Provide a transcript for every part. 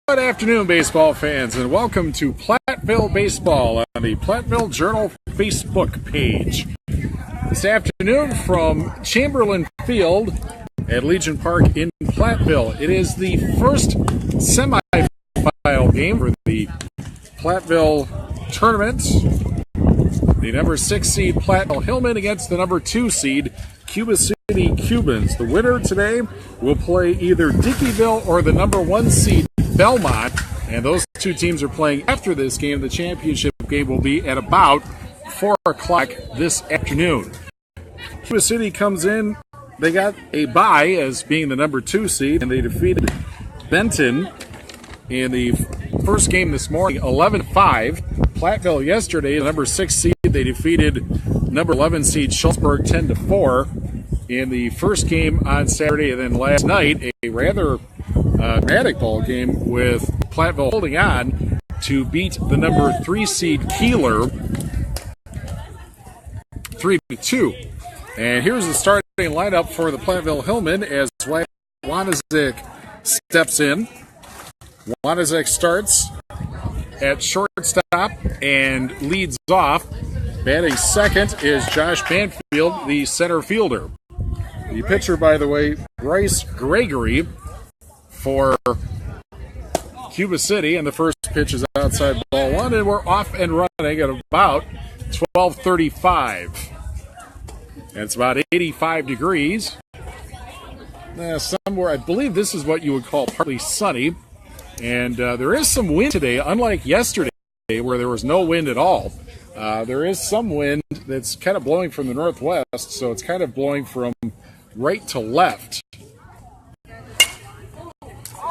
Good afternoon, baseball fans, and welcome to Platteville Baseball on the Platteville Journal Facebook page. This afternoon from Chamberlain Field at Legion Park in Platteville. It is the first semifinal game for the Platteville tournament. The number 6 seed Platteville Hillman against the number 2 seed Cuba City Cubans. The winner today will play either Dickeyville or the number 1 seed Belmont, and those two teams are playing after this game. The championship game will be at about 4 o'clock this afternoon. Cuba City comes in. They got a bye as being the number 2 seed, and they defeated Benton in the first game this morning, 11-5. Platteville yesterday, the number 6 seed, they defeated number 11 seed Schultzburg 10-4 in the first game on Saturday. And then last night, a rather dramatic ball game with Platteville holding on to beat the number 3 seed Keeler 3-2. And here's the starting lineup for the Platteville Hillman as Wanizek steps in. Wanizek starts at shortstop and leads off. Batting second is Josh Banfield, the center fielder. The pitcher, by the way, Bryce Gregory for Cuba City, and the first pitch is outside ball one, and we're off and running at about 12:35. And it's about 85 degrees. Somewhere, I believe this is what you would call partly sunny. And there is some wind today, unlike yesterday where there was no wind at all. There is some wind that's kind of blowing from the northwest, so it's kind of blowing from right to left.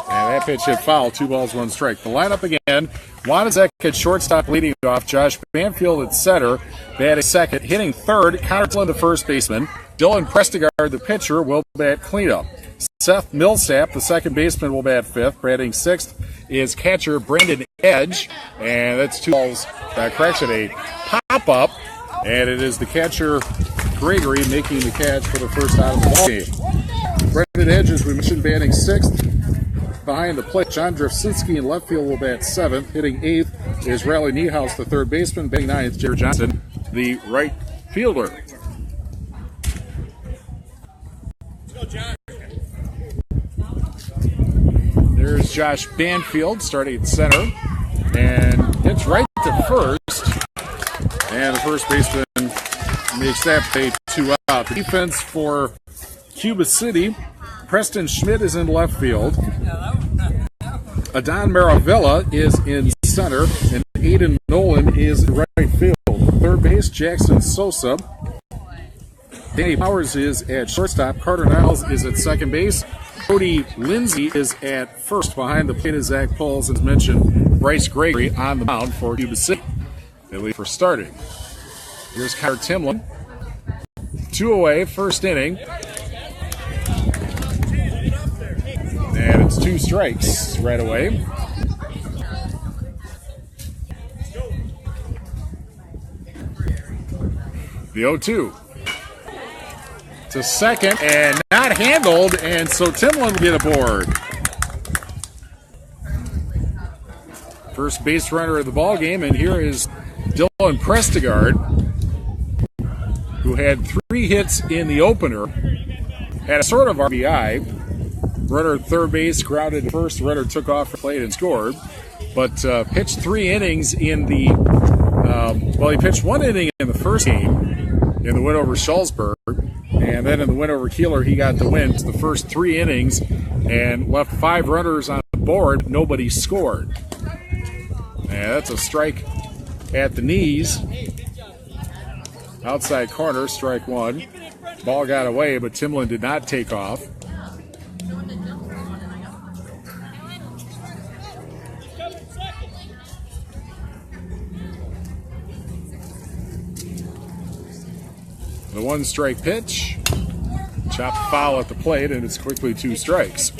And that pitch hit foul, 2 balls, 1 strike. The lineup again, Wanizek at shortstop leading off, Josh Banfield at center, batting second, hitting third, Connor Dillon the first baseman, Dylan Prestigard the pitcher will bat cleanup. Seth Millsap, the second baseman, will bat fifth. Batting sixth is catcher Brendan Edge, and that's 2 balls, a pop-up, and it is the catcher Gregory making the catch for the first out of the ball game. Brendan Edge, as we mentioned, batting sixth. Behind the plate, John Drefsinski in left field will bat seventh. Hitting eighth is Riley Niehaus, the third baseman. Batting ninth, Jared Johnson, the right fielder. Let's go, John. There's Josh Banfield starting at center, and hits right to first. And the first baseman makes that play 2 out. The defense for Cuba City, Preston Schmidt is in left field. Adon Maravilla is in center, and Aiden Nolan is in right field. Third base, Jackson Sosa. Danny Powers is at shortstop. Carter Niles is at second base. Cody Lindsay is at first. Behind the plate is Zach Pauls, as mentioned. Bryce Gregory on the mound for Cuba City, at least for starting. Here's Kyler Timlin. 2 away, first inning. And it's 2 strikes right away. The 0-2. To second, and not handled, and so Timlin will get aboard. First base runner of the ball game, and here is Dylan Prestigard, who had 3 hits in the opener, had a sort of RBI. Runner at third base, grounded at first. Runner took off for plate and scored, but pitched 3 innings in the. He pitched 1 inning in the first game in the win over Schultzburg, and then in the win over Keeler, he got the win the first 3 innings and left 5 runners on the board. Nobody scored. And that's a strike at the knees. Outside corner, strike 1. Ball got away, but Timlin did not take off. The 1-strike pitch, chopped foul at the plate, and it's quickly 2 strikes.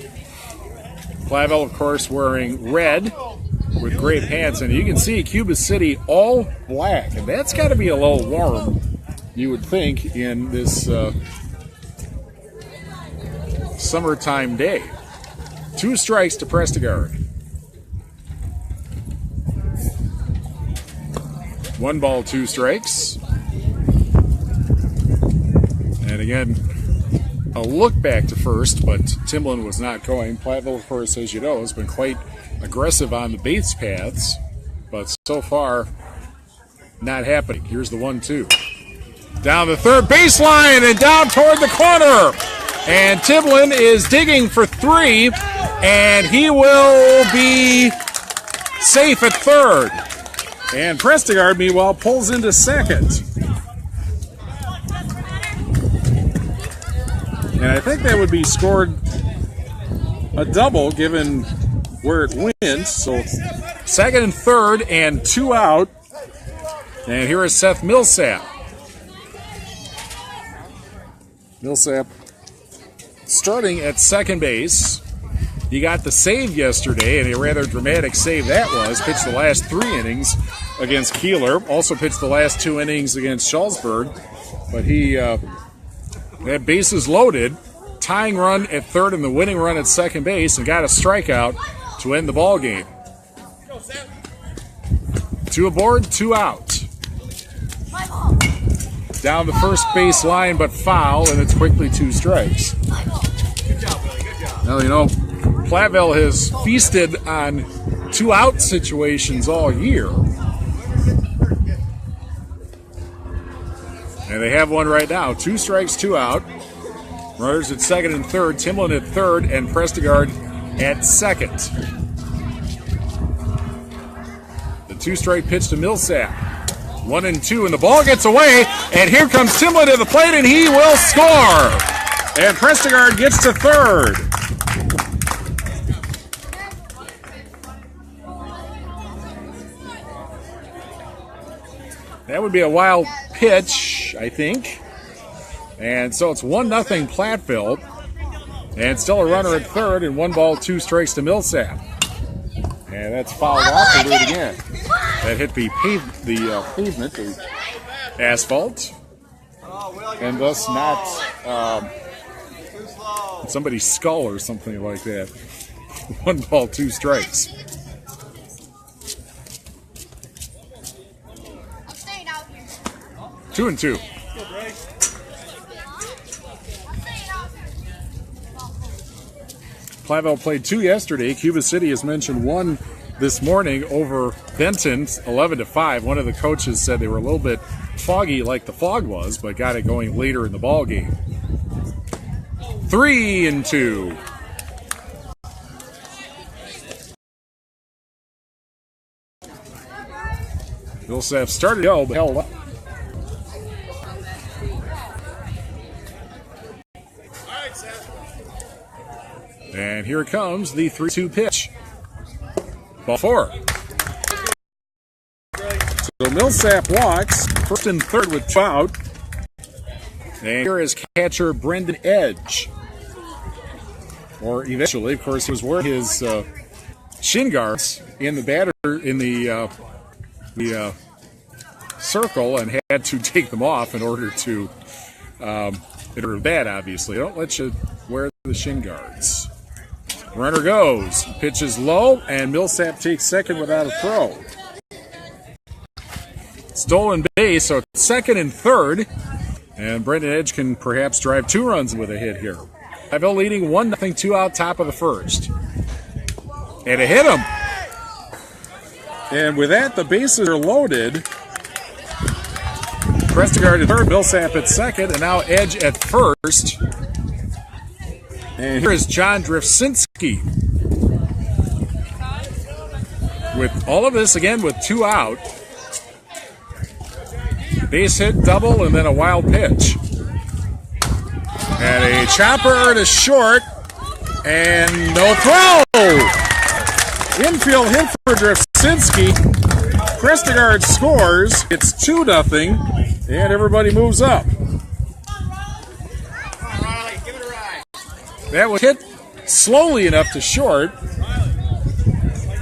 Platteville, of course, wearing red with gray pants, and you can see Cuba City all black, and that's got to be a little warm, you would think, in this summertime day. 2 strikes to Prestigard. 1 ball, 2 strikes. And again, a look back to first, but Timlin was not going. Platteville, of course, as you know, has been quite aggressive on the base paths, but so far, not happening. Here's the 1-2. Down the third baseline and down toward the corner. And Timlin is digging for 3, and he will be safe at third. And Prestigard, meanwhile, pulls into second. And I think that would be scored a double given where it went. So second and third and 2 out. And here is Seth Millsap. Millsap starting at second base. He got the save yesterday, and a rather dramatic save that was. Pitched the last 3 innings against Keeler. Also pitched the last 2 innings against Schulzberg. But he had bases loaded, tying run at third and the winning run at second base, and got a strikeout to end the ball game. 2 aboard, 2 out. Down the first base line, but foul, and it's quickly 2 strikes. Good job, Billy. Good job. Now, you know, Platteville has feasted on 2 out situations all year. And they have one right now. 2 strikes, 2 out. Runners at second and third. Timlin at third, and Prestigard at second. The 2-strike pitch to Millsap. 1-2, and the ball gets away, and here comes Timlin to the plate, and he will score. And Prestigard gets to third. That would be a wild pitch, I think. And so it's 1-0 Platteville. And still a runner at third, and 1 ball, 2 strikes to Millsap. And that's fouled off. We'll do it again. That hit the pavement, the asphalt. And thus not somebody's skull or something like that. 1 ball, 2 strikes. I'm staying out here. 2-2. Platteville played 2 yesterday. Cuba City, as mentioned, won this morning over Benton, 11-5. One of the coaches said they were a little bit foggy like the fog was, but got it going later in the ball game. 3-2. Millsap started to go, but held up. And here comes the 3-2 pitch. Ball 4. So Millsap walks, first and third with 2 out. And here is catcher Brendan Edge. Or eventually, of course, he was wearing his shin guards in the circle and had to take them off in order to bat, obviously. They don't let you wear the shin guards. Runner goes, pitches low, and Millsap takes second without a throw. Stolen base, so it's second and third, and Brendan Edge can perhaps drive 2 runs with a hit here. Platteville leading 1-0, 2 out, top of the first. And it hit him. And with that, the bases are loaded. Prestigard at third, Millsap at second, and now Edge at first. And here is John Drifsinski. With all of this, again, with 2 out. Base hit, double, and then a wild pitch. And a chopper to short, and no throw! Infield hit for Drifsinski. Prestigard scores. It's 2-0, and everybody moves up. That was hit slowly enough to short.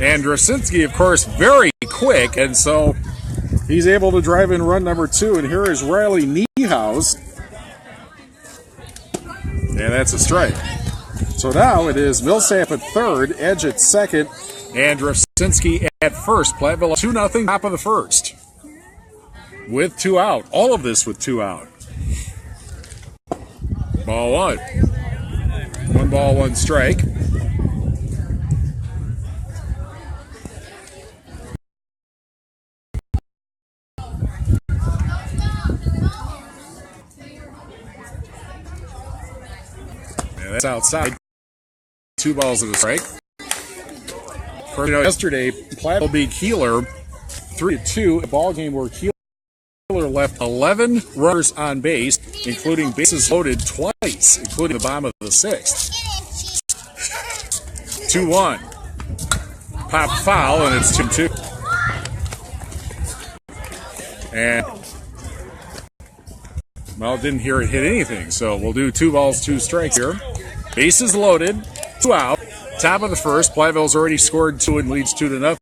And Drofsinski, of course, very quick, and so he's able to drive in run number 2. And here is Riley Niehaus. And that's a strike. So now it is Millsap at third, Edge at second, and Drofsinski at first. Platteville 2-0, top of the first. with 2 out. All of this with 2 out. Ball 1. 1 ball, 1 strike. And that's outside. 2 balls and a strike. Yesterday, Platteville beat Keeler 3-2, a ball game where Keeler left 11 runners on base, including bases loaded twice, including the bottom of the 6th. 2-1. Pop foul, and it's 2-2. And, well, didn't hear it hit anything, so we'll do 2 balls, 2 strikes here. Bases loaded, 2 out. Top of the 1st, Platteville's already scored 2 and leads 2-0.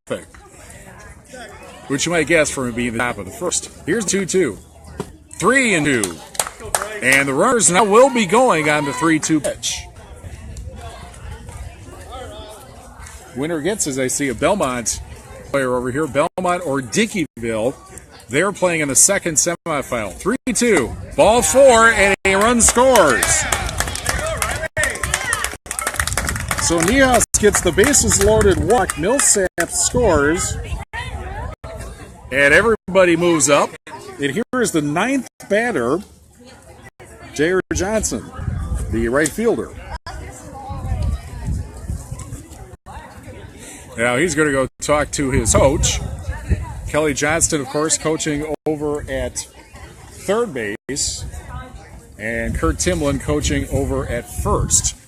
Which you might guess from it being the top of the 1st. Here's 2-2. 3-2. And the runners now will be going on the 3-2 pitch. Winner gets, as I see a Belmont player over here, Belmont or Dickeyville. They're playing in the 2nd semifinal. 3-2. Ball 4, and a run scores. So Niehaus gets the bases loaded walk. Millsap scores. And everybody moves up. And here is the 9th batter, J.R. Johnson, the right fielder. Now he's going to go talk to his coach. Kelly Johnston, of course, coaching over at 3rd base. And Kurt Timlin coaching over at 1st.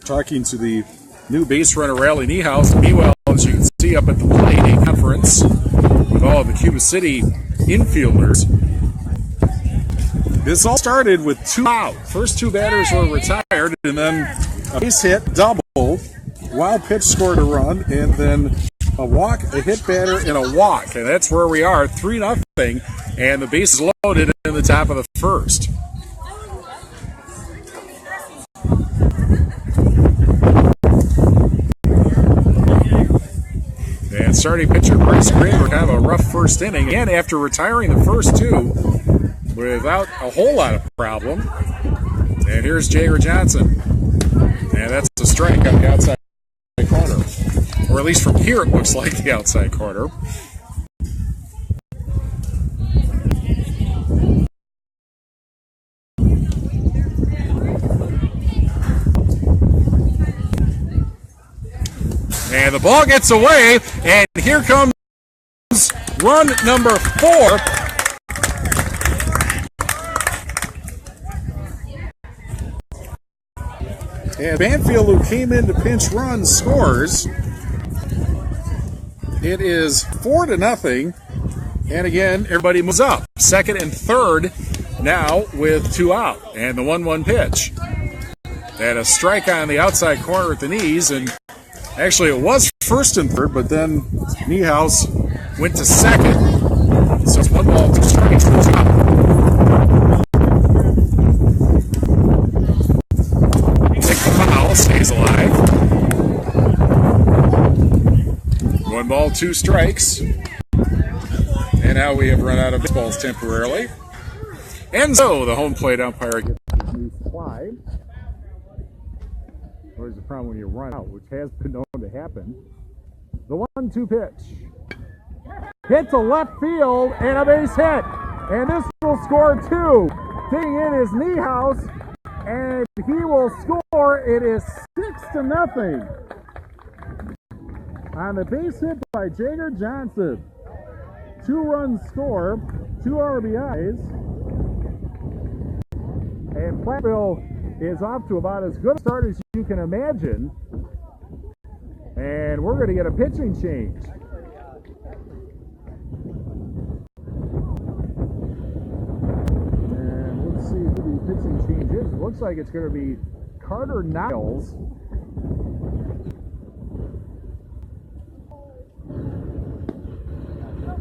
Talking to the new base runner, Riley Niehaus. Meanwhile, as you can see up at the plate, a conference with all of the Cuba City infielders. This all started with 2 out. First 2 batters were retired, and then a base hit, double, wild pitch scored a run, and then a walk, a hit batter, and a walk. And that's where we are, 3-0, and the base is loaded in the top of the 1st. And starting pitcher Bryce Greenberg, kind of a rough 1st inning. And after retiring the first 2 without a whole lot of problem. And here's J.R. Johnson. And that's a strike on the outside corner. Or at least from here it looks like the outside corner. And the ball gets away, and here comes run number 4. And Banfield, who came in to pinch run, scores. It is 4-0. And again, everybody moves up. 2nd and 3rd now with 2 out. And the 1-1 pitch. And a strike on the outside corner at the knees, and actually, it was 1st and 3rd, but then Niehaus went to 2nd. So it's 1 ball, 2 strikes to the top. Take the foul, stays alive. 1 ball, 2 strikes. And now we have run out of baseballs temporarily. And so the home plate umpire gets his new fly. Always the problem when you run out, which has been known to happen. The 1-2 pitch. Hit to left field and a base hit. And this will score 2. Digging in is Niehaus, and he will score. It is 6-0. On the base hit by J.R. Johnson. 2-run score, 2 RBIs. And Platteville is off to about as good a start as you can imagine. And we're going to get a pitching change. And let's see who the pitching change is. It looks like it's going to be Carter Niles.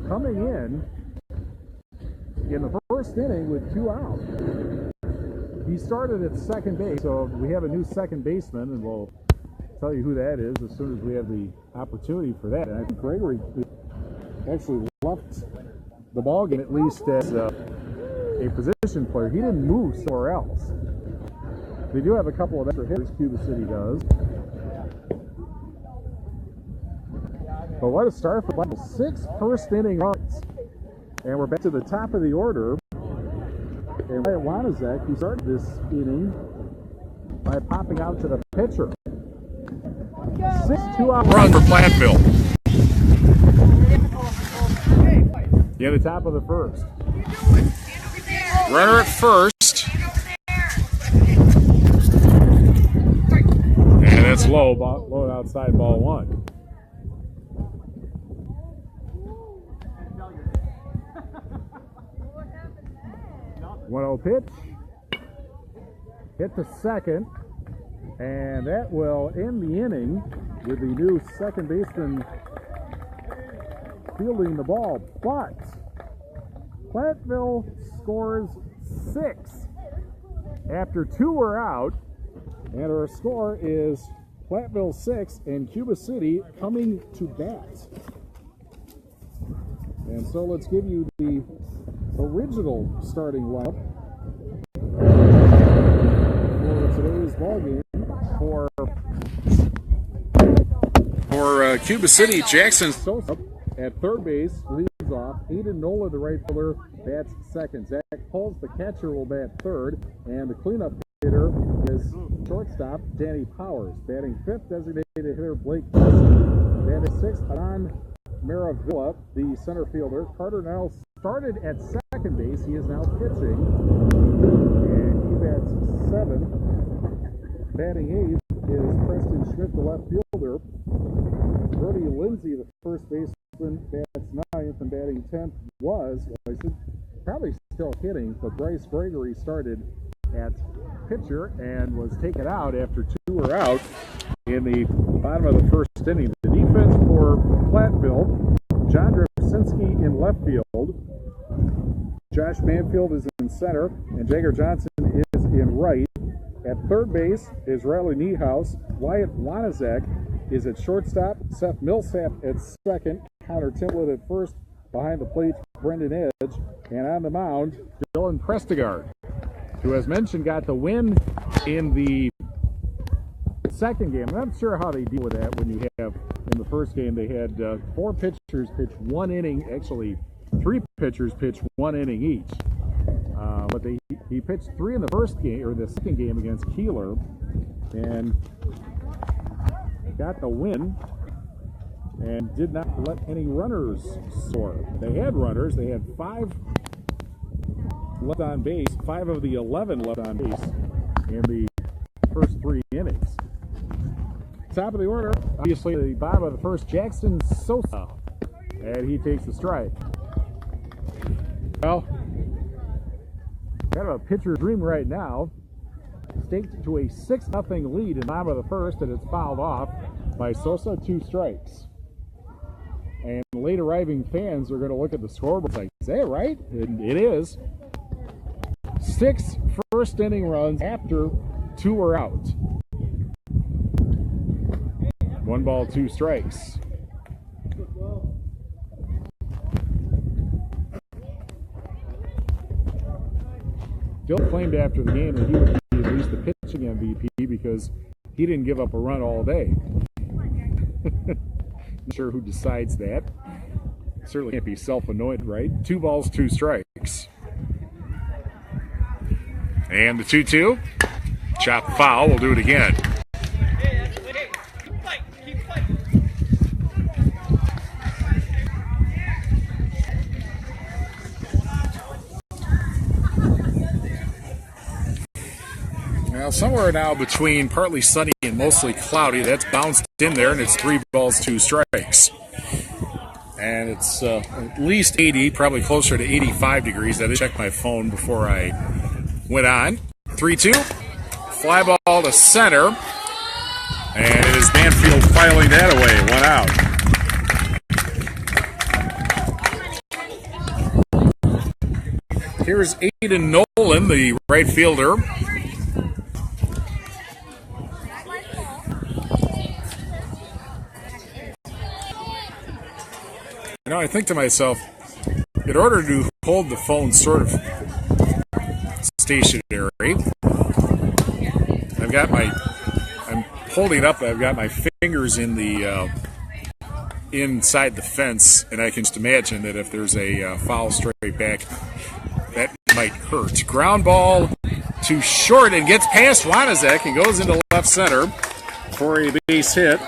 Coming in the 1st inning with 2 out. He started at 2nd base, so we have a new 2nd baseman, and we'll tell you who that is as soon as we have the opportunity for that. And I think Gregory actually left the ball game, at least as a position player. He didn't move somewhere else. They do have a couple of extra hitters, Cuba City does. But what a start for Platteville. 6 first-inning runs. And we're back to the top of the order. And Wyatt Wanizek, who started this inning by popping out to the pitcher. 6-2-out run for Platteville. Yeah, the top of the first. Runner at first. And that's low outside, ball 1. 1-0 pitch. Hit the second. And that will end the inning with the new second baseman fielding the ball. But Platteville scores 6 after 2 were out. And our score is Platteville 6 and Cuba City coming to bat. And so let's give you the original starting lineup for today's ballgame. For Cuba City, Jackson Sosa at third base leads off. Aiden Nola, the right fielder, bats second. Zach Pulse, the catcher, will bat third. And the cleanup hitter is shortstop Danny Powers. Batting fifth, designated hitter Blake Wilson. Batting sixth, Don Maravilla, the center fielder. Carter Nell started at second base. He is now pitching. And he bats seventh. Batting eighth is Preston Schmidt, the left fielder. Brody Lindsay, the first baseman, bats ninth, and batting 10th was, well, I should probably still hitting, but Bryce Gregory started at pitcher and was taken out after 2 were out in the bottom of the first inning. The defense for Platteville, John Drasinski in left field, Josh Manfield is in center, and Jagger Johnson is in right. At third base is Riley Niehaus. Wyatt Wanizek is at shortstop. Seth Millsap at second. Connor Timlett at first. Behind the plate, Brendan Edge. And on the mound, Dylan Prestigard, who, as mentioned, got the win in the second game. I'm not sure how they deal with that when you have, in the first game, they had 4 pitchers pitch 1 inning. Actually, 3 pitchers pitch 1 inning each. But he pitched 3 in the first game, or the second game against Keeler, and got the win and did not let any runners score. They had runners. They had 5 left on base, 5 of the 11 left on base in the first 3 innings. Top of the order, obviously the bottom of the first, Jackson Sosa, and he takes the strike. Well, kind of a pitcher's dream right now. Staked to a 6-0 lead in the bottom of the first, and it's fouled off by Sosa. 2 strikes. And late arriving fans are going to look at the scoreboard and say, is that right? And it is. 6 first inning runs after 2 were out. 1 ball, 2 strikes. Dill claimed after the game that he would be at least the pitching MVP because he didn't give up a run all day. Not sure who decides that. Certainly can't be self-anointed, right? 2 balls, 2 strikes. And the 2-2. Chop foul. We'll do it again. Now, somewhere now between partly sunny and mostly cloudy, that's bounced in there, and it's 3 balls, 2 strikes. And it's at least 80, probably closer to 85 degrees. I did check my phone before I went on. 3-2. Fly ball to center. And it is Manfield filing that away. 1 out. Here's Aiden Nolan, the right fielder. You know, I think to myself, in order to hold the phone sort of stationary, I'm holding up, I've got my fingers in the inside the fence, and I can just imagine that if there's a foul straight back, that might hurt. Ground ball to short and gets past Wanizek and goes into left center for a base hit.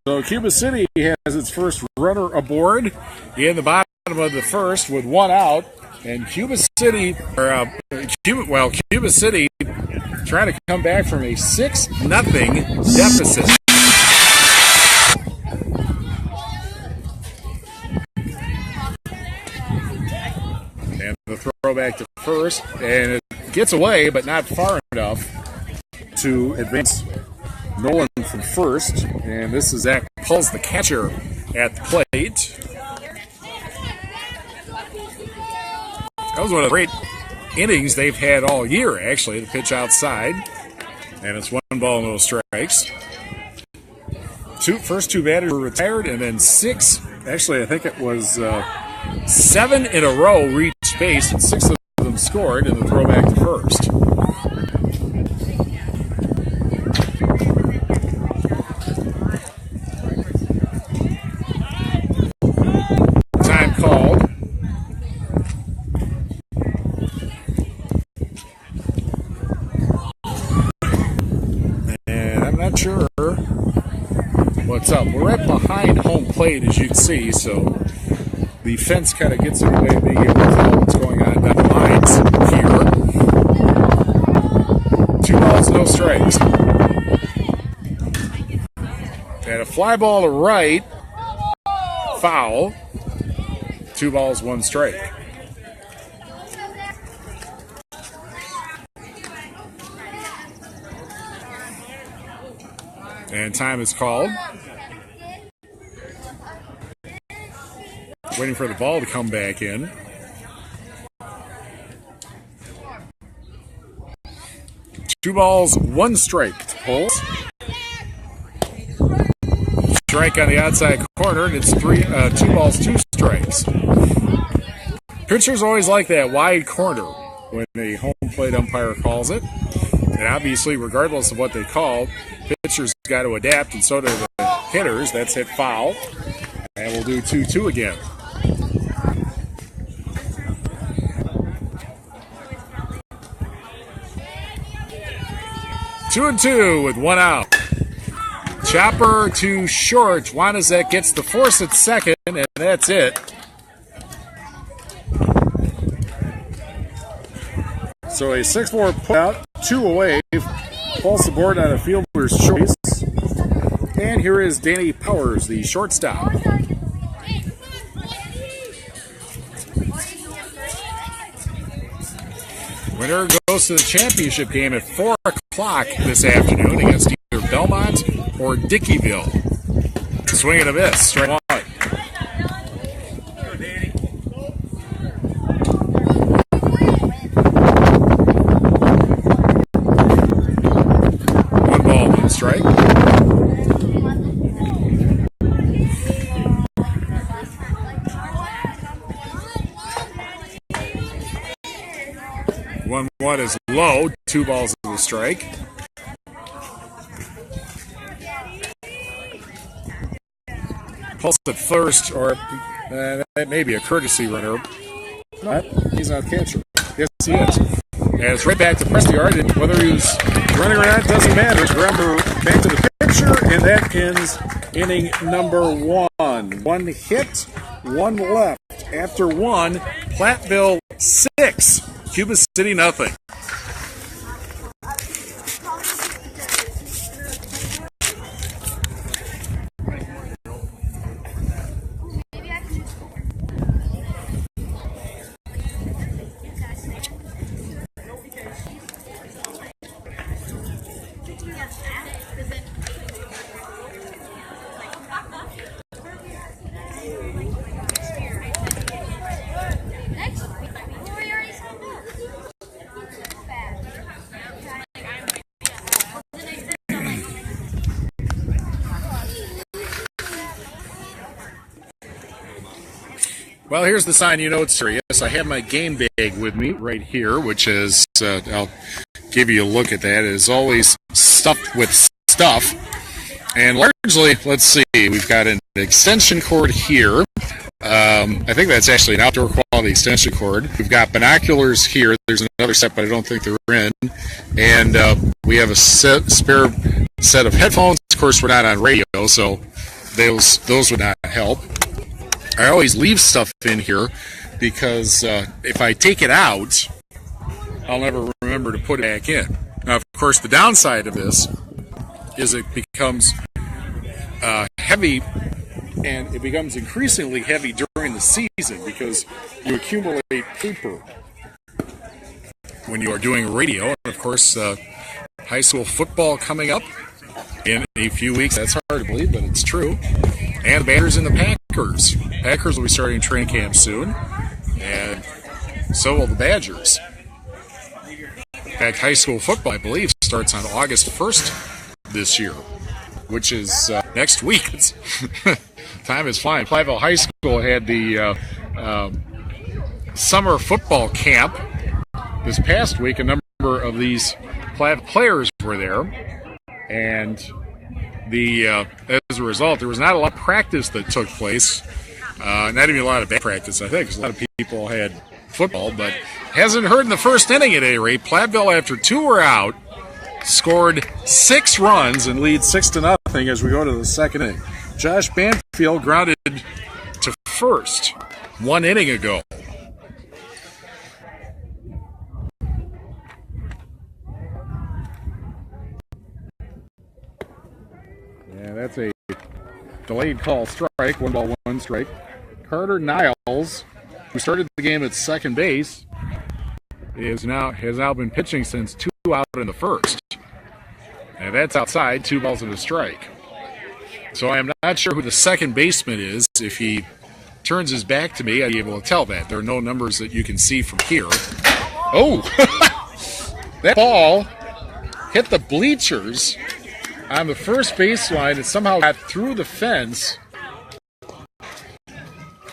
So Cuba City has its first runner aboard in the bottom of the first with one out, and Cuba City trying to come back from a 6-0 deficit. And the throwback to first, and it gets away, but not far enough to advance Nolan from first. And this is Zach Pulls, the catcher, at the plate. That was one of the great innings they've had all year, actually, the pitch outside. And it's 1 ball, no strikes. First two batters were retired, and then 6, actually I think it was 7 in a row reached base, and 6 of them scored in the throwback to first. Time called. And I'm not sure what's up. We're right behind home plate, as you can see, so the fence kind of gets in the way of being able to tell what's going on down the lines here. 2 balls, no strikes. And a fly ball to right, foul. 2 balls, 1 strike. And time is called. Waiting for the ball to come back in. Two balls, 1 strike to Pulse. Strike on the outside corner, and it's 2 balls, 2 strikes. Pitchers always like that wide corner when a home plate umpire calls it. And obviously, regardless of what they call, pitchers got to adapt, and so do the hitters. That's hit foul. And we'll do 2-2 again. Two and 2 with 1 out. Chopper to short. Wanizek gets the force at second, and that's it. So a 6-4 put out, 2 away. Falls the board on a fielder's choice. And here is Danny Powers, the shortstop. Winner goes to the championship game at 4 o'clock this afternoon against either Belmont or Dickeyville. Swing and a miss. Strike 1. Strike. One is low. 2 balls to the strike. Pulse at first, or that may be a courtesy runner. But he's not catcher. Yes, he is. And it's right back to press the yard, and whether he's running or not doesn't matter. Remember, back to the pitcher, and that ends inning number 1. 1 hit, 1 left. After 1, Platteville 6, Cuba City nothing. Well, here's the sign you know it's serious. I have my game bag with me right here, which is, I'll give you a look at that. It is always stuffed with stuff. And largely, let's see, we've got an extension cord here. I think that's actually an outdoor quality extension cord. We've got binoculars here. There's another set, but I don't think they're in. And we have a spare set of headphones. Of course, we're not on radio, so those would not help. I always leave stuff in here because if I take it out, I'll never remember to put it back in. Now, of course, the downside of this is it becomes heavy, and it becomes increasingly heavy during the season because you accumulate paper when you are doing radio. And, of course, high school football coming up in a few weeks. That's hard to believe, but it's true. And the Badgers and the Packers. Packers will be starting training camp soon, and so will the Badgers. In fact, high school football, I believe, starts on August 1st this year, which is next week. Time is flying. Platteville High School had the summer football camp this past week. A number of these Platt players were there, and as a result, there was not a lot of practice that took place. Not even a lot of bad practice, I think, because a lot of people had football, but hasn't heard in the first inning at any rate. Platteville, after 2 were out, scored 6 runs and leads 6-0 as we go to the second inning. Josh Banfield grounded to first 1 inning ago. Yeah, that's a delayed call strike, 1 ball, 1 strike. Carter Niles, who started the game at second base, has now been pitching since 2 out in the first. And that's outside, 2 balls and a strike. So I am not sure who the second baseman is. If he turns his back to me, I'll be able to tell that. There are no numbers that you can see from here. Oh! That ball hit the bleachers on the first baseline. It somehow got through the fence.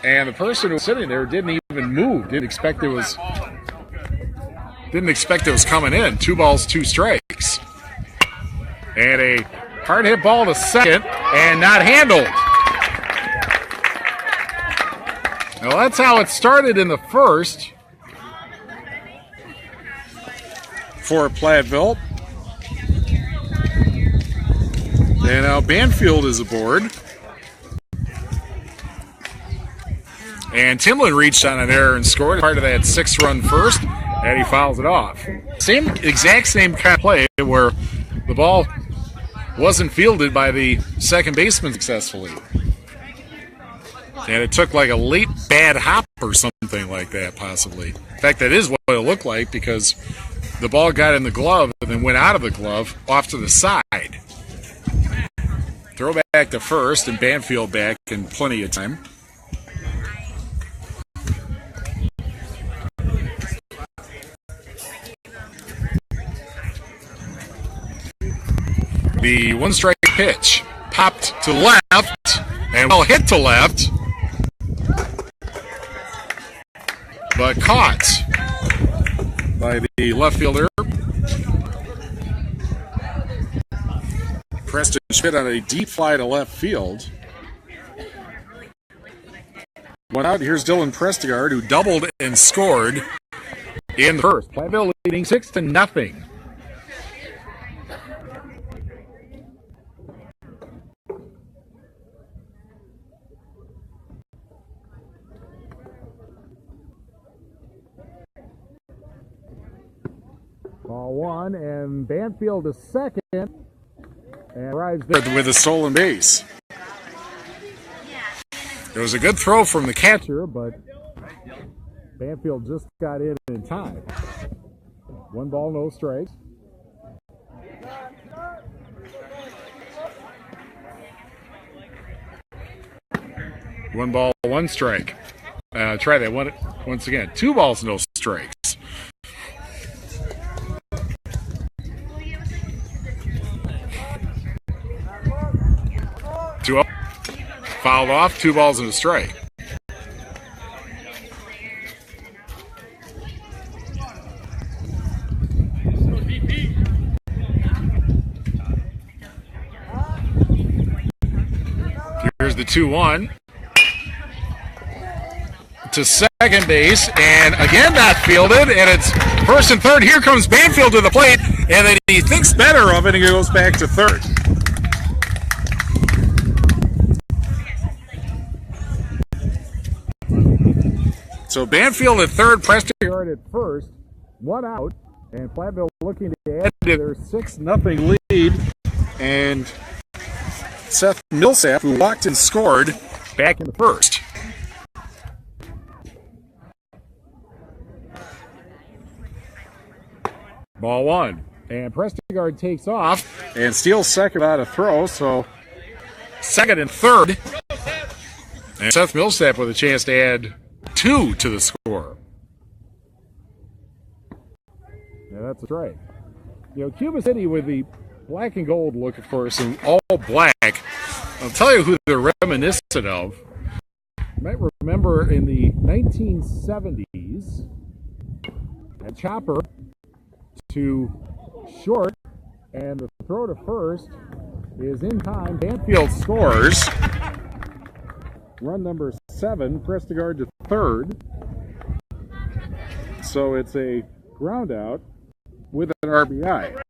And the person who was sitting there didn't even move. Didn't expect it was coming in. 2 balls, 2 strikes. And a hard hit ball to second and not handled. Well, that's how it started in the first for Platteville. And now Banfield is aboard. And Timlin reached on an error and scored part of that 6-run first, and he fouls it off. Exact same kind of play where the ball wasn't fielded by the second baseman successfully. And it took like a late bad hop or something like that, possibly. In fact, that is what it looked like because the ball got in the glove and then went out of the glove off to the side. Throw back to first, and Banfield back in plenty of time. The 1-strike pitch popped to left and well hit to left, but caught by the left fielder. Preston Schmidt on a deep fly to left field. 1 out. Here's Dylan Prestigard, who doubled and scored in the first. Platteville leading 6-0. Ball 1, and Banfield is second, and arrives there with a stolen base. It was a good throw from the catcher, but Banfield just got in time. 1 ball, no strikes. One ball, 1 strike. Try that one once again. 2 balls, no strikes. 2 up. Fouled off, 2 balls and a strike. Here's the 2-1 to second base, and again not fielded, and it's first and third. Here comes Banfield to the plate, and then he thinks better of it, and he goes back to third. So Banfield at third, Prestigard at first, 1 out, and Platteville looking to add to their 6-0 lead, and Seth Millsap, who walked and scored, back in the first. Ball 1, and Prestigard takes off and steals second without a throw, so second and third, and Seth Millsap with a chance to add 2 to the score. Yeah, that's right. You know, Cuba City with the black and gold look, of course, and all black. I'll tell you who they're reminiscent of. You might remember in the 1970s, a chopper to short, and the throw to first is in time. Banfield scores. Run number 7, Prestigard to third. So it's a ground out with an RBI.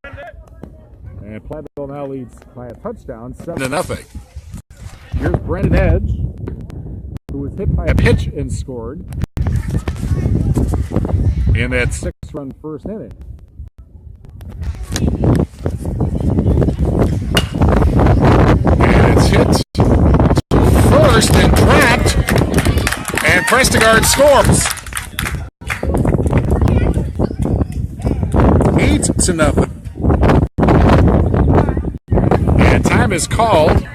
And Platteville now leads by a touchdown, 7-0. Here's Brendan Edge, who was hit by a pitch and scored in that 6-run first inning. And it's hit first and trapped, and Prestigard scores. 8-0. And time is called.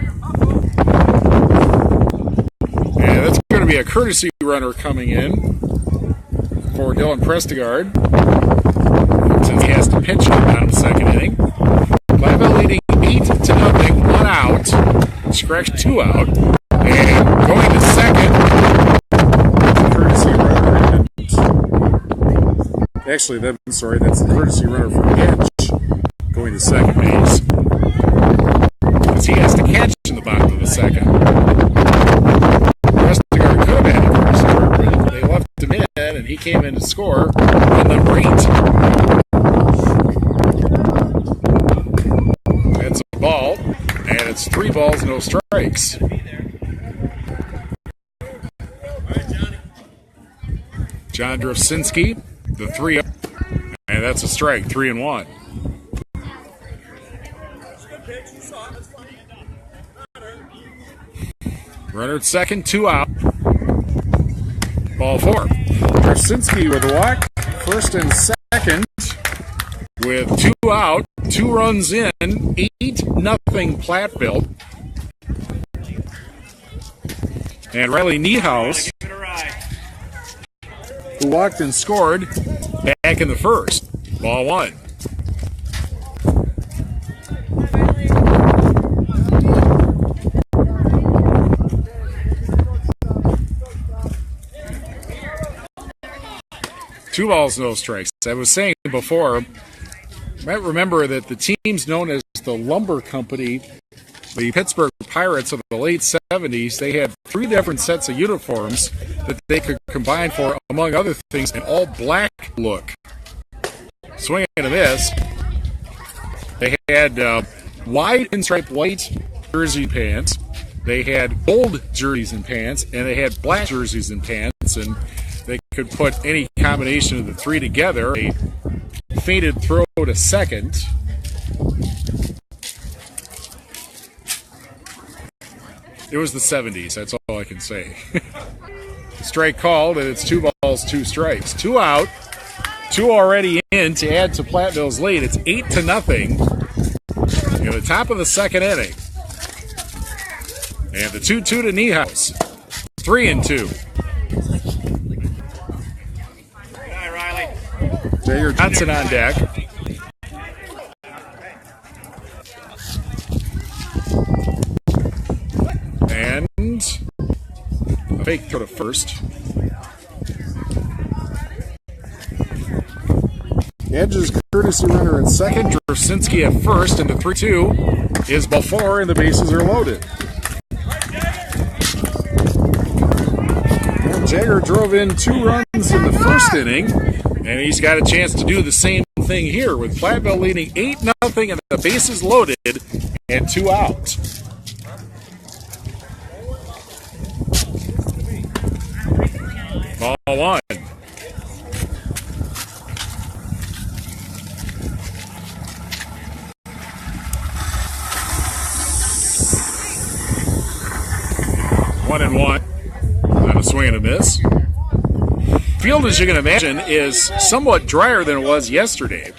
And that's going to be a courtesy runner coming in for Dylan Prestigard, since he has to pitch in the second inning. Platteville leading 8-0, 1 out, scratch 2 out, and going to second. Courtesy runner. Actually, that's the courtesy runner for Edge going to second base, because he has to catch in the bottom of the second. Prestigard could have had a courtesy runner, but they left him in, and he came in to score on number 8. That's a ball, and it's 3 balls, no strikes. John Drofsinski, the 3, and that's a strike, 3-1. Runner at second, 2 out. Ball 4. Drofsinski with a walk, first and second, with 2 out, 2 runs in, 8-0 Platteville. And Riley Niehaus, who walked and scored, back in the first. Ball 1. Two balls, no strikes. I was saying before, you might remember that the teams known as the Lumber Company, the Pittsburgh Pirates of the late 70s, they had 3 different sets of uniforms that they could combine for, among other things, an all-black look. Swinging to this, they had wide pinstripe white jersey pants, they had gold jerseys and pants, and they had black jerseys and pants, and they could put any combination of the 3 together. A faded throw to second. It was the 70s, that's all I can say. Strike called, and it's 2 balls, 2 strikes. 2 out, 2 already in to add to Platteville's lead. It's 8-0 in the top of the second inning. And the 2-2 to Niehaus. 3-2. Good night, Riley. Jager Johnson on deck. And a fake throw to first. Edge's courtesy runner at second. Drofsinski at first, and the 3-2 is ball 4, and the bases are loaded. Jagger drove in 2 runs in the first inning, and he's got a chance to do the same thing here with Platteville leading 8-0 and the bases loaded and 2 out. Ball 1. One and one. On a swing and a miss. Field, as you can imagine, is somewhat drier than it was yesterday.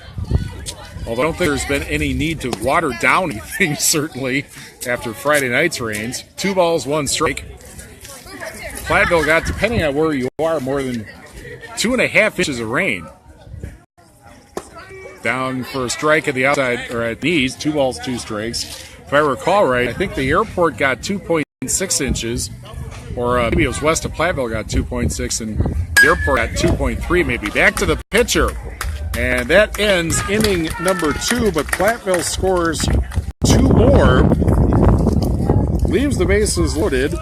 Although I don't think there's been any need to water down anything, certainly, after Friday night's rains. 2 balls, 1 strike. Platteville got, depending on where you are, more than 2.5 inches of rain. Down for a strike at the outside, or at knees, 2 balls, 2 strikes. If I recall right, I think the airport got 2.6 inches, or maybe it was west of Platteville got 2.6, and the airport got 2.3 maybe. Back to the pitcher, and that ends inning number 2, but Platteville scores 2 more, leaves the bases loaded,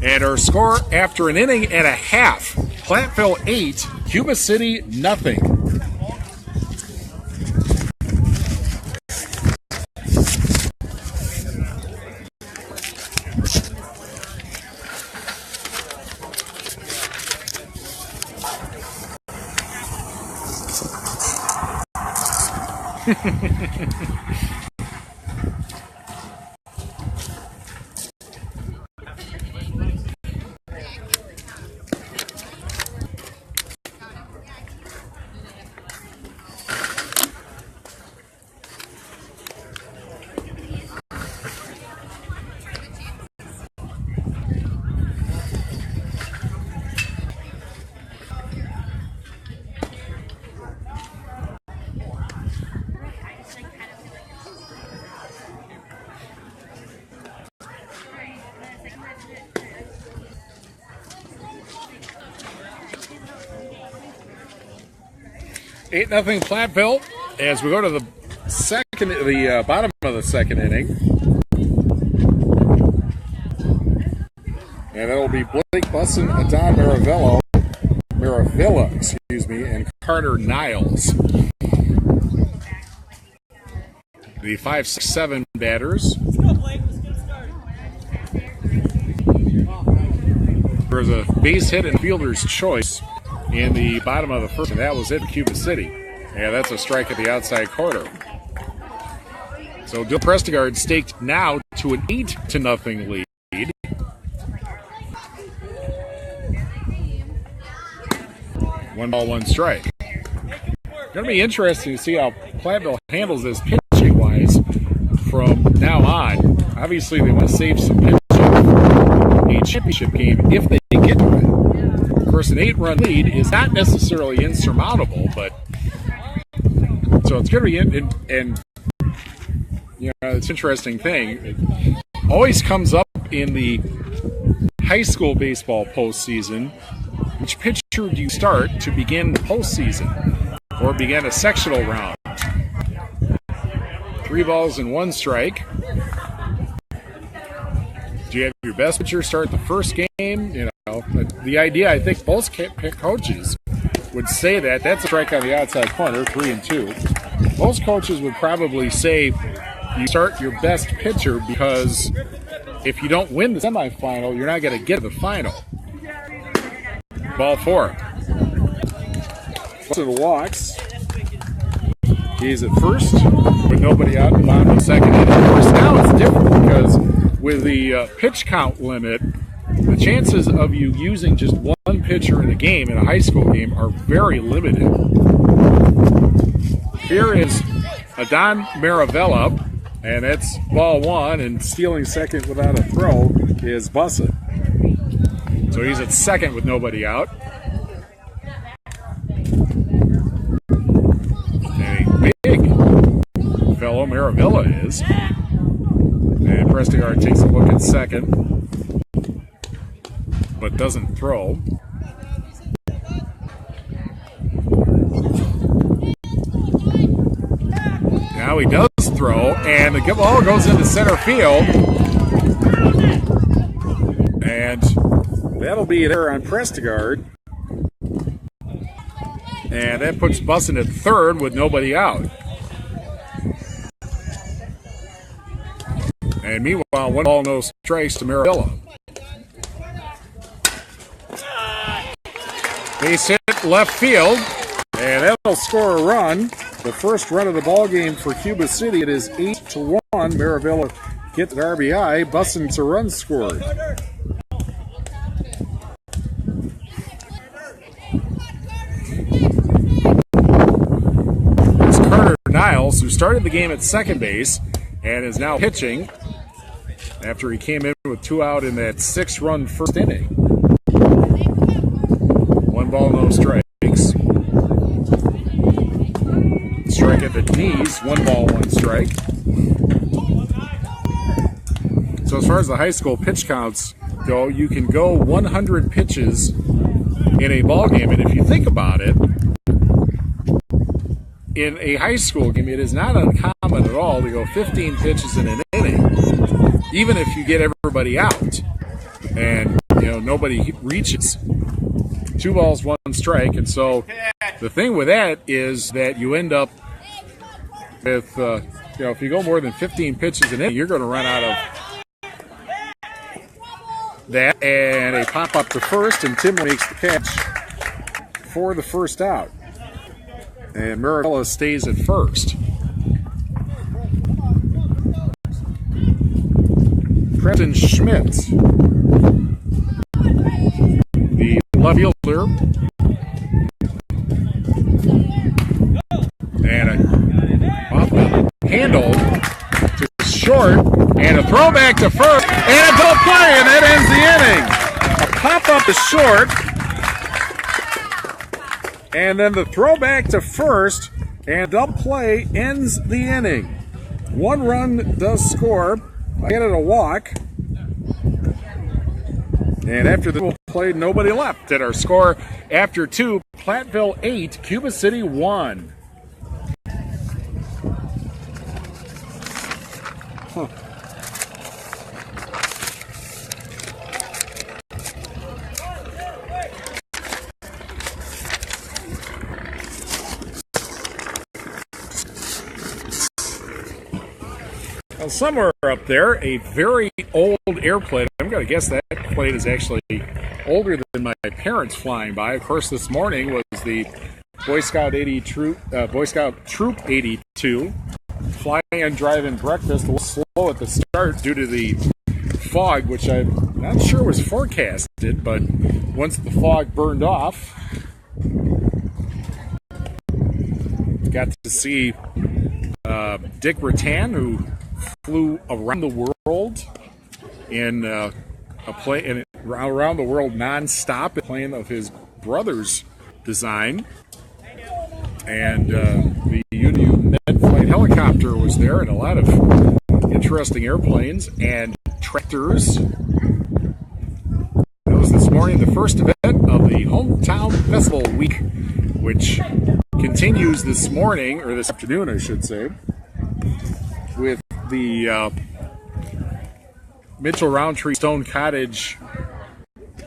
and our score after an inning and a half, Platteville 8, Cuba City nothing. Eight nothing Platteville as we go to the bottom of the second inning, and that'll be Blake Busson, Adon Maravilla, and Carter Niles. The 5-6-7 batters. There's a base hit and fielder's choice in the bottom of the first, and that was it for Cuba City. Yeah, that's a strike at the outside corner. So Dill Prestigard staked now to an 8-0 lead. One ball, 1 strike. Going to be interesting to see how Platteville handles this pitching-wise from now on. Obviously, they want to save some pitching for a championship game if they get to it. Of course, an 8-run lead is not necessarily insurmountable, but so it's going to be and you know, it's an interesting thing. It always comes up in the high school baseball postseason. Which pitcher do you start to begin the postseason or begin a sectional round? 3 balls and 1 strike. Do you have your best pitcher start the first game? You know, the idea, I think both coaches would say that's a strike on the outside corner, 3-2. Most coaches would probably say you start your best pitcher because if you don't win the semifinal, you're not going to get to the final. Ball 4. To the walks. He's at first with nobody out in the bottom of the second. And of course, now it's different because with the pitch count limit, the chances of you using just one pitcher in a game, in a high school game, are very limited. Here is Adon Maravilla, and that's ball 1, and stealing second without a throw is Busson. So he's at second with nobody out. And a big fellow Maravilla is. And Prestigard takes a look at second, but doesn't throw. Now he does throw, and the ball goes into center field. And That'll be an error on Prestigard. And that puts Bussin at third with nobody out. And meanwhile, 1 ball, no strikes to Maravilla. Base hit left field, and that'll score a run. The first run of the ball game for Cuba City. It is 8-1. Maravilla gets an RBI. Bussin's a run scored. It's Carter Niles, who started the game at second base and is now pitching after he came in with 2 out in that 6-run first inning. 1 ball, no strikes. Strike at the knees, 1 ball, 1 strike. So as far as the high school pitch counts go, you can go 100 pitches in a ball game, and if you think about it, in a high school game, it is not uncommon at all to go 15 pitches in an inning, even if you get everybody out and nobody reaches. 2 balls, 1 strike, and so the thing with that is that you end up with if you go more than 15 pitches an inning, you're going to run out of that, and a pop up to first, and Tim makes the catch for the first out. And Maravilla stays at first. Preston Schmidt, the left fielder, and a handle to short, and a throwback to first, and a double play, and that ends the inning. A pop-up to short, and then the throwback to first, and double play ends the inning. 1 run does score. I get it a walk. And after the play, nobody left. At our score after 2, Platteville 8, Cuba City 1. Well, somewhere up there, a very old airplane. I'm going to guess that plane is actually older than my parents flying by. Of course, this morning was the Boy Scout Troop 82 fly-in, drive-in breakfast. A little slow at the start due to the fog, which I'm not sure was forecasted, but once the fog burned off, got to see Dick Rattan, who flew around the world in a plane around the world non-stop, a plane of his brother's design, and the Union Med Flight helicopter was there, and a lot of interesting airplanes and tractors. That was this morning, the first event of the Hometown Festival Week, which continues this morning, or this afternoon, I should say, with the Mitchell Roundtree Stone Cottage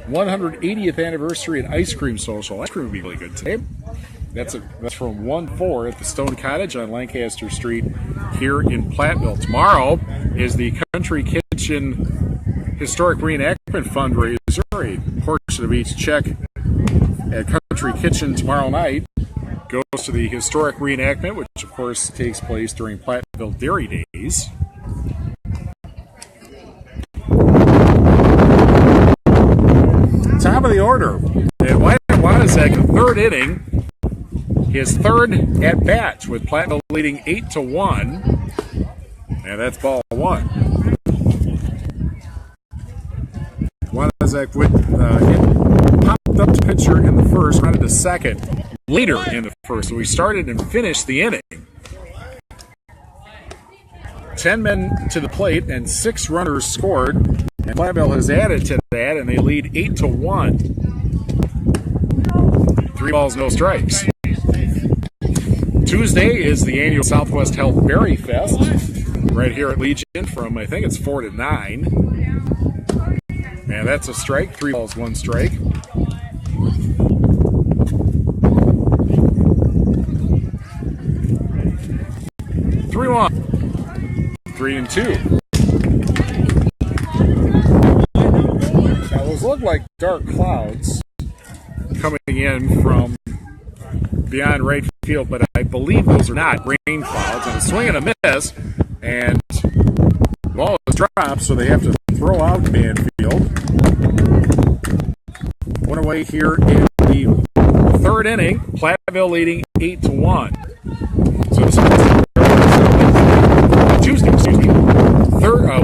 180th anniversary and ice cream social. Ice cream would be really good today. That's from 1-4 at the Stone Cottage on Lancaster Street here in Platteville. Tomorrow is the Country Kitchen Historic Reenactment Fundraiser. A portion of each check at Country Kitchen tomorrow night goes to the historic reenactment, which of course takes place during Platteville Dairy Days. Top of the order, and Wynazek, the third inning, his third at bat, with Platteville leading 8-1, and that's ball 1. Wynazek popped up to pitcher in the first, grounded to second later in the first. So we started and finished the inning. 10 men to the plate and 6 runners scored. And Platteville has added to that, and they lead 8-1. 3 balls, no strikes. Tuesday is the annual Southwest Health Berry Fest right here at Legion from, I think it's 4 to 9. And that's a strike. 3 balls, 1 strike. Three one. 3-2. Now those look like dark clouds coming in from beyond right field, but I believe those are not rain clouds. And a swing and a miss, and the ball is dropped, so they have to throw out Banfield. One away here in the 3rd inning. Platteville leading 8-1. So this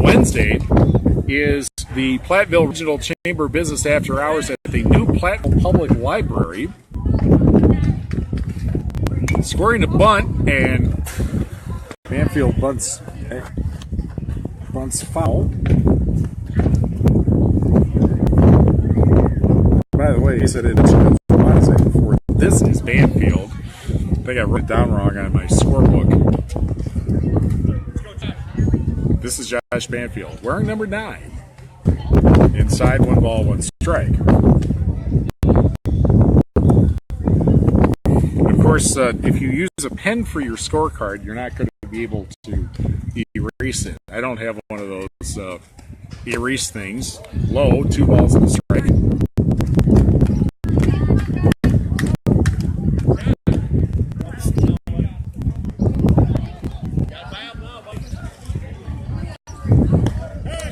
Wednesday is the Platteville Regional Chamber of Business after hours at the new Platteville Public Library. Scoring the bunt, and Banfield bunts foul. By the way, he said it before. This is Banfield. I think I wrote it down wrong on my scorebook. This is Josh Banfield, wearing number 9. Inside, 1 ball, 1 strike. Of course, if you use a pen for your scorecard, you're not going to be able to erase it. I don't have one of those erase things. Low, 2 balls and a strike.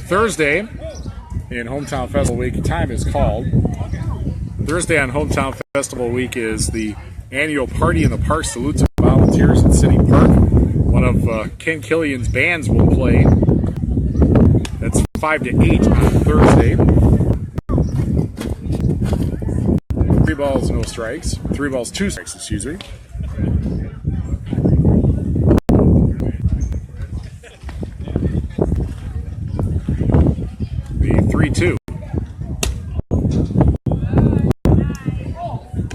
Thursday in Hometown Festival Week, time is called. Thursday on Hometown Festival Week is the annual Party in the Park salute to volunteers at City Park. One of Ken Killian's bands will play. That's 5 to 8 on Thursday. 3 balls, no strikes. 3 balls, 2 strikes, excuse me. The 3-2.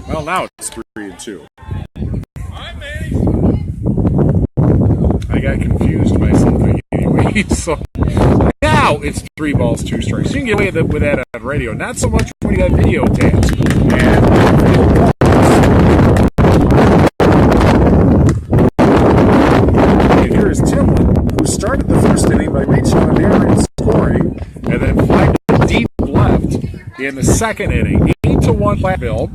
Well, now it's 3-2. I got confused by something anyway, so now it's 3 balls, 2 strikes. You can get away with that on radio. Not so much when you got video tapes. And here is Timlin, who started the first inning by reaching on the air and scoring, and then flying deep left in the 2nd inning. 8-1 Platteville.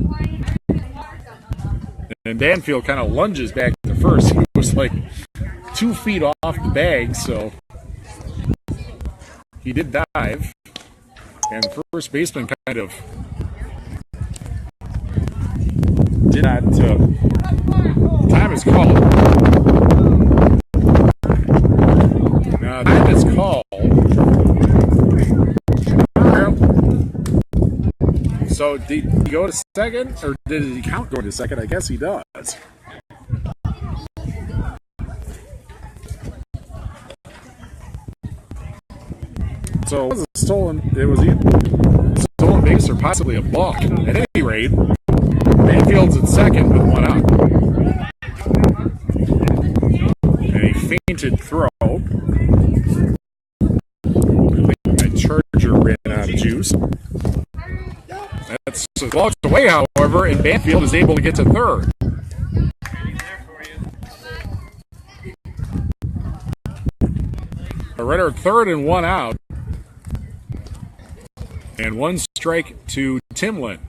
And Banfield kind of lunges back to first. He was like 2 feet off the bag, so he did dive. And the first baseman kind of did not. Time is called. Now, time is called. So did he go to second, or did he count going to second? I guess he does. So it was a stolen. It was either a stolen base or possibly a balk. At any rate, Banfield's at second with 1 out, and a fainted throw. I think my charger ran out of juice. That's walked away, however, and Banfield is able to get to third. A runner at third and 1 out. And 1 strike to Timlin.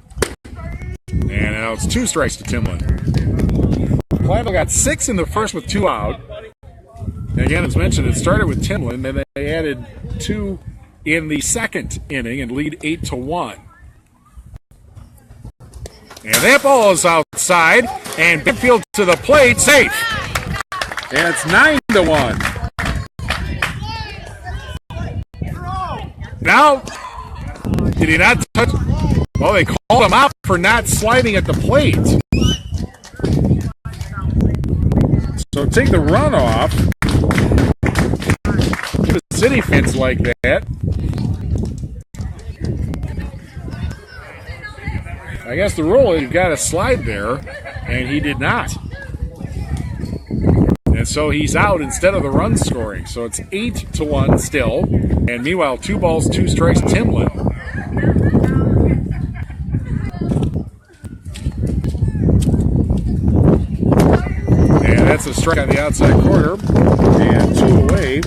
And now it's 2 strikes to Timlin. Platteville got 6 in the first with 2 out. And again, as mentioned, it started with Timlin, then they added 2 in the 2nd inning and lead 8-1. And that ball is outside, and Banfield to the plate, safe. And it's 9-1. Now, did he not touch? Well, they called him out for not sliding at the plate. So take the runoff. The City fans like that. I guess the rule is you've got to slide there, and he did not. And so he's out instead of the run scoring. So it's 8-1 still. And meanwhile, 2 balls, 2 strikes, Timlin. That's a strike on the outside corner, and 2 away.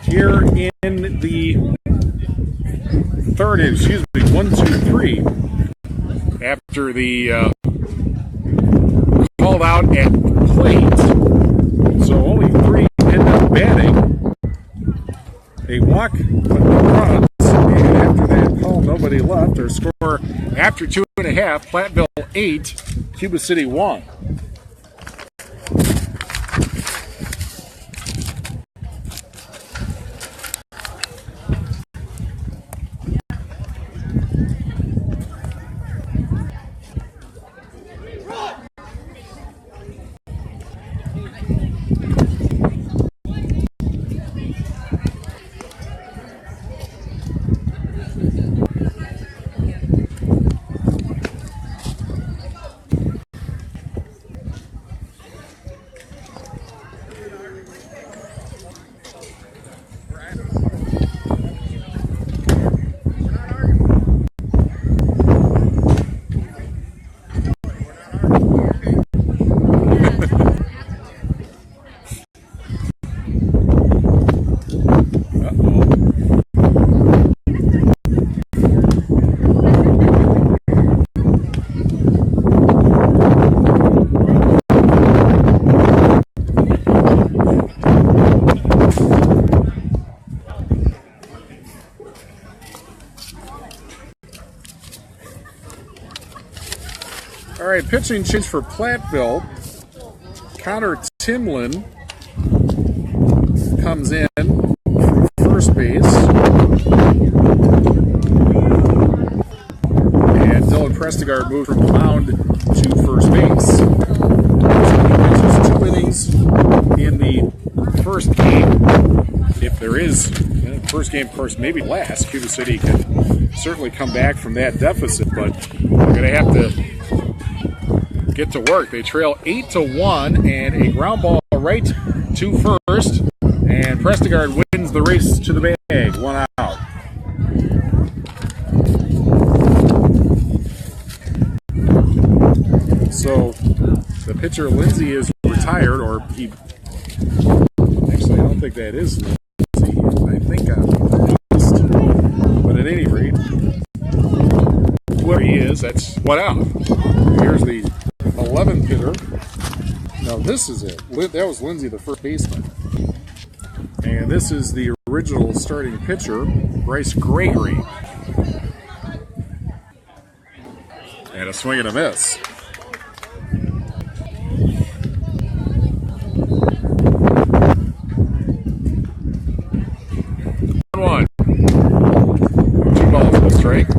Here in the third inning, 1-2-3. After the called out at plate, so only 3 end up batting. A walk, but no runs. And after that call, nobody left. Our score after 2.5, Platteville 8, Cuba City 1. All right, pitching change for Platteville. Connor Timlin comes in from first base. And Dylan Prestigard moved from the mound to first base. So he pitches 2 innings in the first game. If there is, first game, of course, maybe last. Cuba City can certainly come back from that deficit, but they're going to have to get to work. They trail 8-1, and a ground ball right to first, and Prestigard wins the race to the bag. 1 out. So the pitcher Lindsay is retired, or he actually, I don't think that is Lindsay. I think I'm east, but at any rate, whoever he is, that's 1 out. Here's the 11th hitter. Now this is it. That was Lindsay, the first baseman. And this is the original starting pitcher, Bryce Gregory. And a swing and a miss. One. 2 balls and a strike.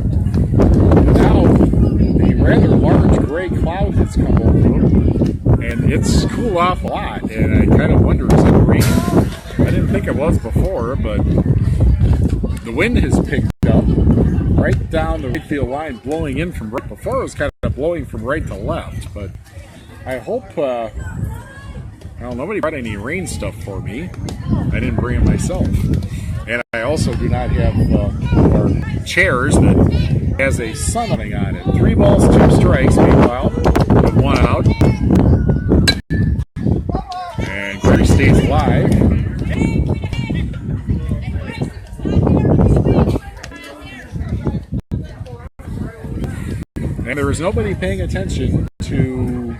Now a rather large gray cloud has come over, and it's cooled off a lot. And I kind of wonder, is it rain? I didn't think it was before, but the wind has picked up right down the right field line, blowing in from right. Before it was kind of blowing from right to left, but I hope. Well, nobody brought any rain stuff for me. I didn't bring it myself. And I also do not have our chairs that has a sun running on it. 3 balls, 2 strikes, meanwhile, with 1 out. And Gregory stays alive. And there is nobody paying attention to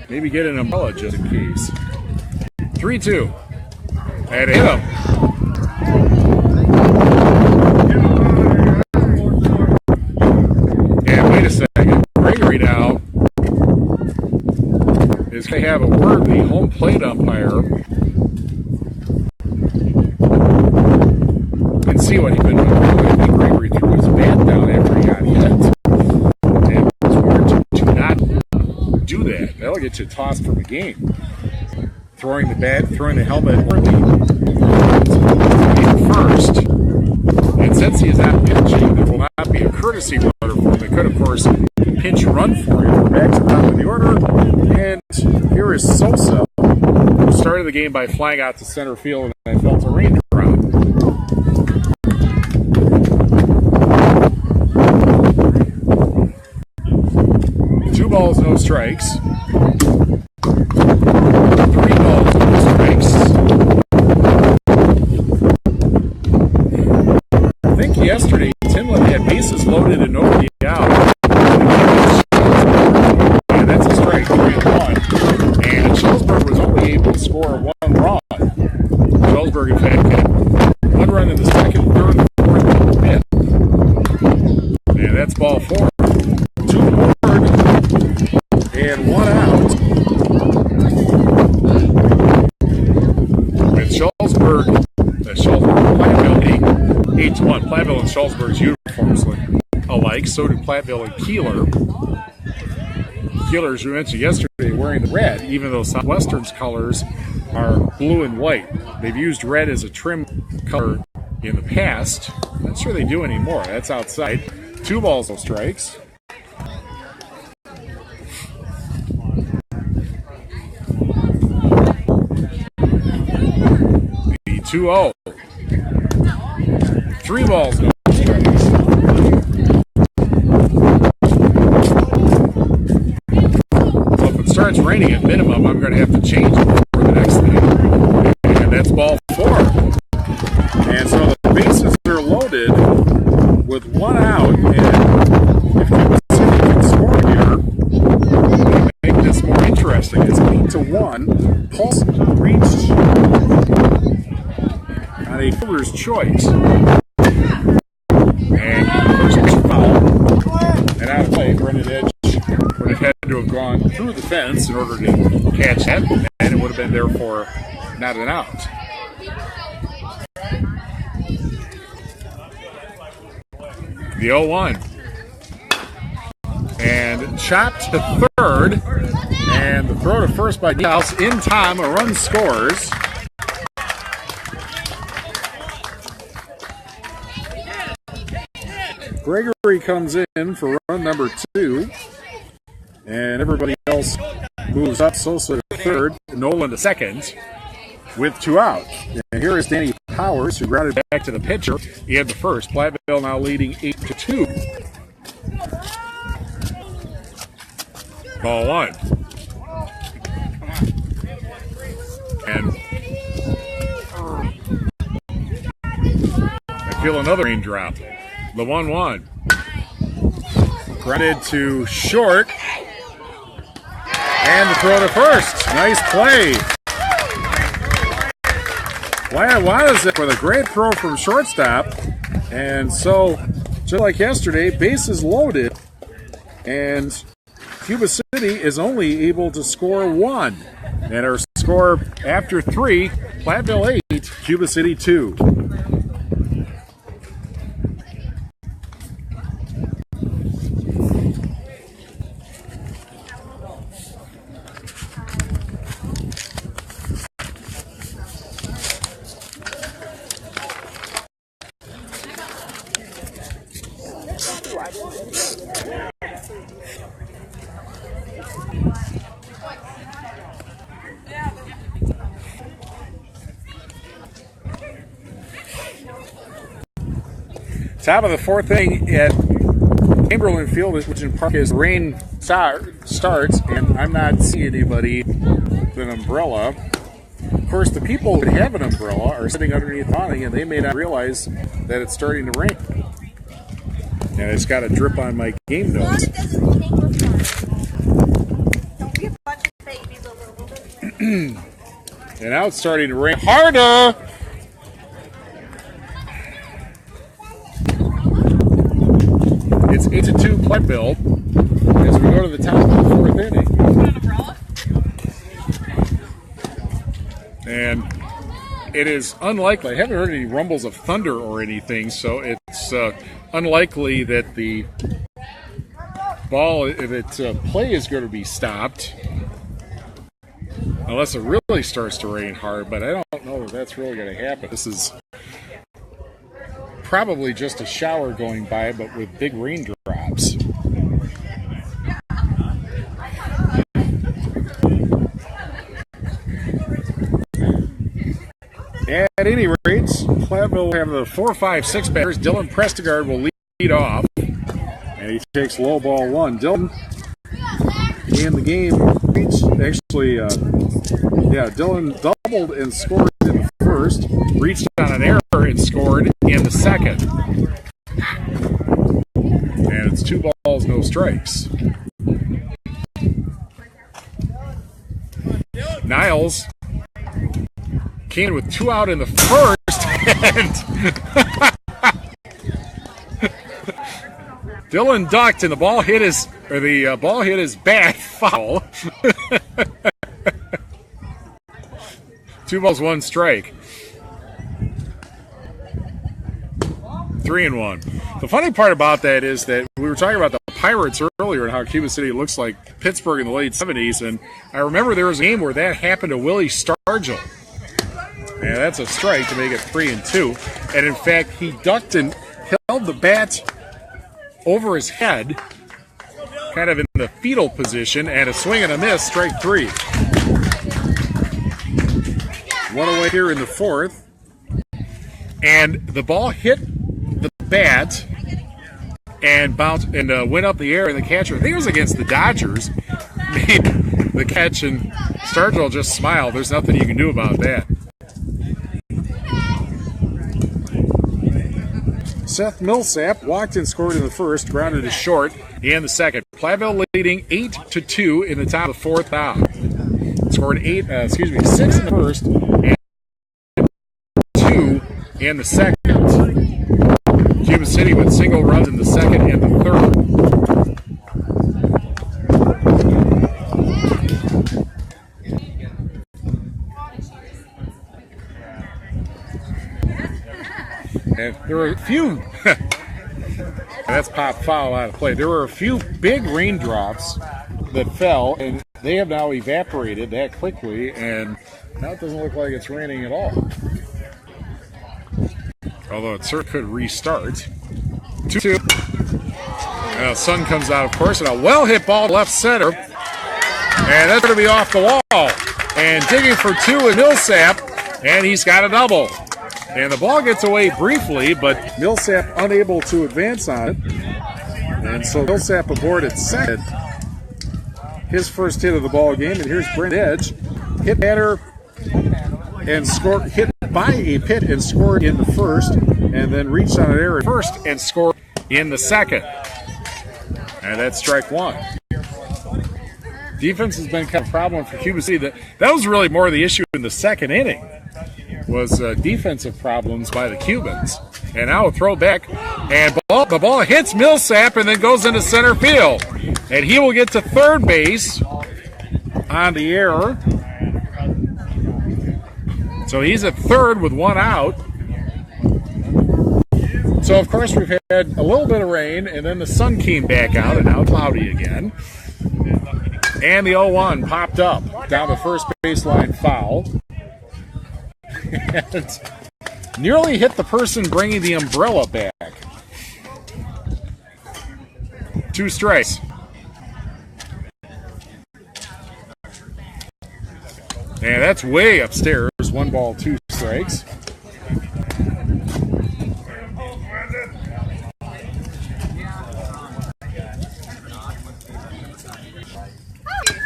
maybe get an umbrella just in case. 3-2. And hit him. And wait a second. Gregory now is going to have a word with the home plate umpire and see what he's been doing. I think Gregory threw his bat down after he got hit. And it's warned to not do that. That'll get you tossed from the game. Throwing the bat, throwing the helmet early first. And since he is not pitching, there will not be a courtesy runner for him. They could, of course, pinch run for him. We're back to the top of the order. And here is Sosa, who started the game by flying out to center field, and I felt a rain drop. balls, no strikes. 3 balls, no strikes. I think yesterday Timlin had bases loaded and nobody out. And that's a strike, 3-1. And Schulzberg was only able to score 1 run. Schulzberg, in fact, had 1 run in the second, third, fourth, and fifth. And that's ball 4. 2 forward and 1 out. With Schulzberg, Platteville 8-1. Platteville and Schulzberg's uniforms look alike. So do Platteville and Keeler. Keeler, as we mentioned yesterday, wearing the red, even though Southwestern's colors are blue and white. They've used red as a trim color in the past. Not sure they do anymore. That's outside. 2 balls, no strikes. The 2-0. 3 balls, no strikes. So if it starts raining at minimum, I'm going to have to change it for the next thing. And that's ball 4. And so the bases are loaded with 1 out. And if Cuba City can score here, it'll make this more interesting. It's 8-1. Pulse reached on a fielder's choice. And first pitch foul. And out of play, Brendan Edge would have had to have gone through the fence in order to catch that, and it would have been therefore not an out. The 0-1. And chopped to third, and the throw to first by House in time. A run scores. Gregory comes in for run number 2, and everybody else moves up. Sosa to third, Nolan to second, with 2 out. And here is Danny Powers, who grounded back to the pitcher in the first. Platteville now leading 8-2. Ball 1. And I feel another raindrop. The 1-1. Grounded to short. And the throw to first. Nice play. Why is it with a great throw from shortstop? And so, just like yesterday, bases loaded. And Cuba City is only able to score 1. And our score after 3, Platteville 8, Cuba City 2. Top of the 4th inning at Chamberlain Field, which in Park is rain starts, and I'm not seeing anybody with an umbrella. Of course, the people that have an umbrella are sitting underneath the awning, and they may not realize that it's starting to rain. And it's got a drip on my game notes. And now it's starting to rain harder. It's 8-2 Platteville as we go to the top of the 4th inning. And it is unlikely. I haven't heard any rumbles of thunder or anything, so it's unlikely that the ball, if its play is going to be stopped, unless it really starts to rain hard. But I don't know that that's really going to happen. This is probably just a shower going by, but with big raindrops. At any rate, Platteville will have the 4, 5, 6 batters. Dylan Prestigard will lead off, and he takes low ball 1. Dylan and the game reached, actually, Dylan doubled and scored in the first, reached on an error and scored in the second. And it's 2 balls, no strikes. Niles came with 2 out in the first, and Dylan ducked, and the ball hit his bat foul. 2 balls, 1 strike. 3-1. The funny part about that is that we were talking about the Pirates earlier and how Cuba City looks like Pittsburgh in the late 70s, and I remember there was a game where that happened to Willie Stargell. And that's a strike to make it 3-2. And in fact, he ducked and held the bat over his head, kind of in the fetal position, and a swing and a miss, strike 3. 1 away here in the fourth, and the ball hit the bat and bounced and went up the air, and the catcher, I think it was against the Dodgers, made the catch, and Stargell just smiled. There's nothing you can do about that. Seth Millsap walked and scored in the first, grounded to short in the second. Platteville leading 8-2 in the top of the fourth out. Scored 6 in the first and 2 in the second. Cuba City with single runs in the second and the third. And there were a few, that's pop foul out of play. There were a few big raindrops that fell, and they have now evaporated that quickly, and now it doesn't look like it's raining at all. Although it certainly could restart. 2-2. Sun comes out, of course, and a well-hit ball to left center. And that's going to be off the wall. And digging for 2 is Millsap, and he's got a double. And the ball gets away briefly, but Millsap unable to advance on it. And so Millsap aboard at second. His first hit of the ball game. And here's Brent Edge. Hit batter and scored, hit by a pit and scored in the first. And then reached on an error at first and scored in the second. And that's strike 1. Defense has been kind of a problem for Cuba City. That was really more of the issue in the second inning. Was defensive problems by the Cubans. And now a throwback, and the ball hits Millsap and then goes into center field. And he will get to third base on the error. So he's at third with 1 out. So, of course, we've had a little bit of rain, and then the sun came back out, and now cloudy again. And the 0-1 popped up down the first baseline foul. And nearly hit the person bringing the umbrella back. 2 strikes. And that's way upstairs. 1 ball, 2 strikes.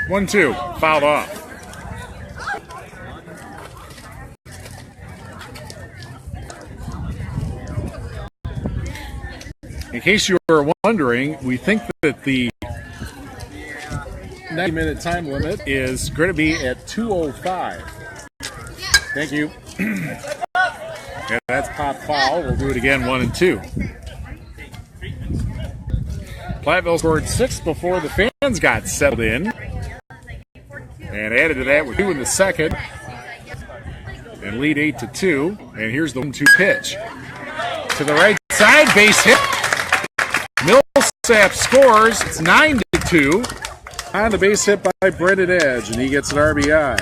One, 2, fouled off. In case you were wondering, we think that the 90-minute time limit is going to be at 2:05. Thank you. And that's pop foul. We'll do it again, 1 and 2. Platteville scored 6 before the fans got settled in. And added to that with 2 in the second. And lead 8-2. And here's the 1-2 pitch. To the right side, base hit. Millsap scores. It's 9-2. On the base hit by Brendan Edge, and he gets an RBI.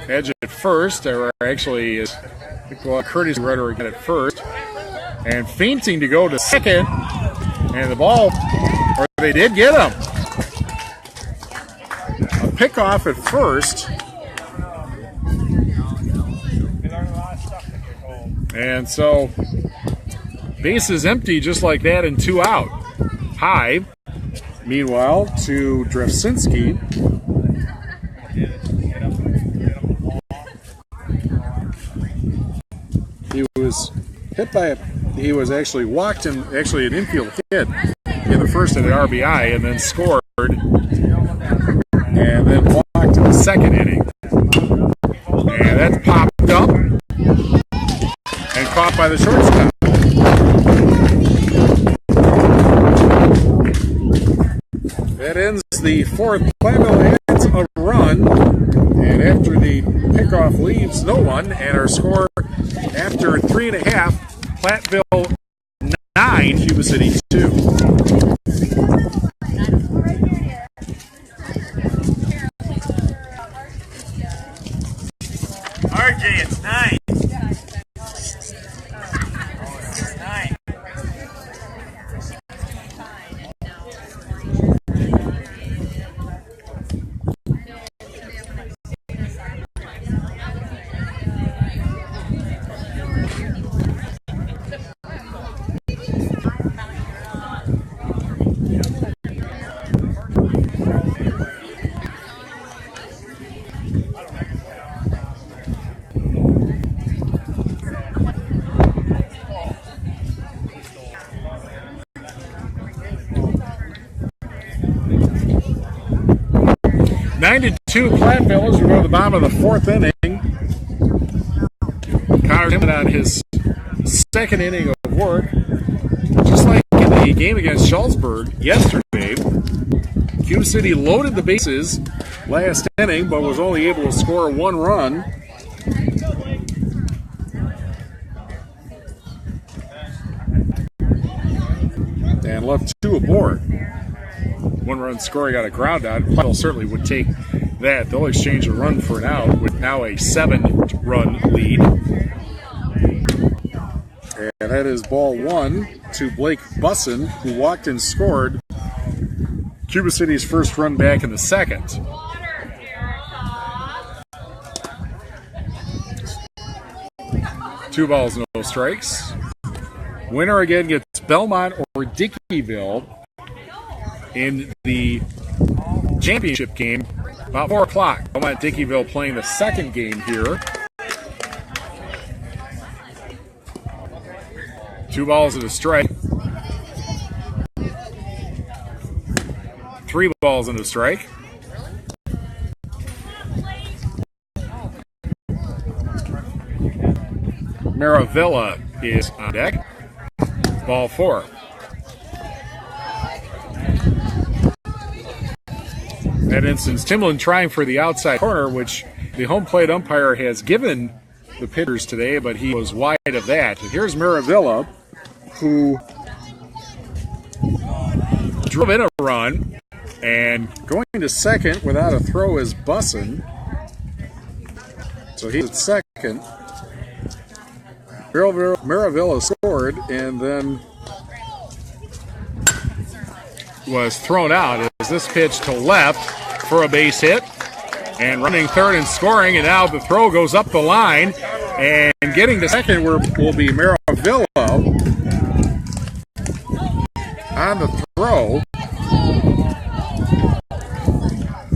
Edge at first, or actually is Curtis Rudder again at first, and feinting to go to second, and the ball, or they did get him. A pickoff at first, And so, base is empty just like that and 2 out. High, meanwhile, to Drevsinski. He was hit by he was actually walked in, actually an infield hit in the first at an RBI, and then scored, and then walked in the second inning. And that's popped up and caught by the shortstop. That ends the fourth. Platteville adds a run, and after the pickoff leaves no one, and our score after 3.5, Platteville 9, Cuba City 2. RJ, it's 9. 9. 9-2 Platteville as we go to the bottom of the fourth inning. Connor Timmon on his second inning of work. Just like in the game against Schultzburg yesterday, Cuba City loaded the bases last inning but was only able to score 1 run. And left 2 aboard. 1-run scoring on a ground out. Platteville certainly would take that. They'll exchange a run for an out with now a 7-run lead. And that is ball 1 to Blake Bussin, who walked and scored Cuba City's first run back in the second. Two balls, no strikes. Winner again gets Belmont or Dickeyville in the championship game about 4 o'clock. Belmont Dickeyville playing the second game here. 2 balls and a strike. 3 balls and a strike. Maravilla is on deck. Ball 4. That instance, Timlin trying for the outside corner, which the home plate umpire has given the pitchers today, but he was wide of that. And here's Maravilla, who drove in a run, and going to second without a throw is Bussin. So he's at second. Maravilla scored and then was thrown out as this pitch to left for a base hit, and running third and scoring, and now the throw goes up the line, and getting to second will be Maravilla on the throw.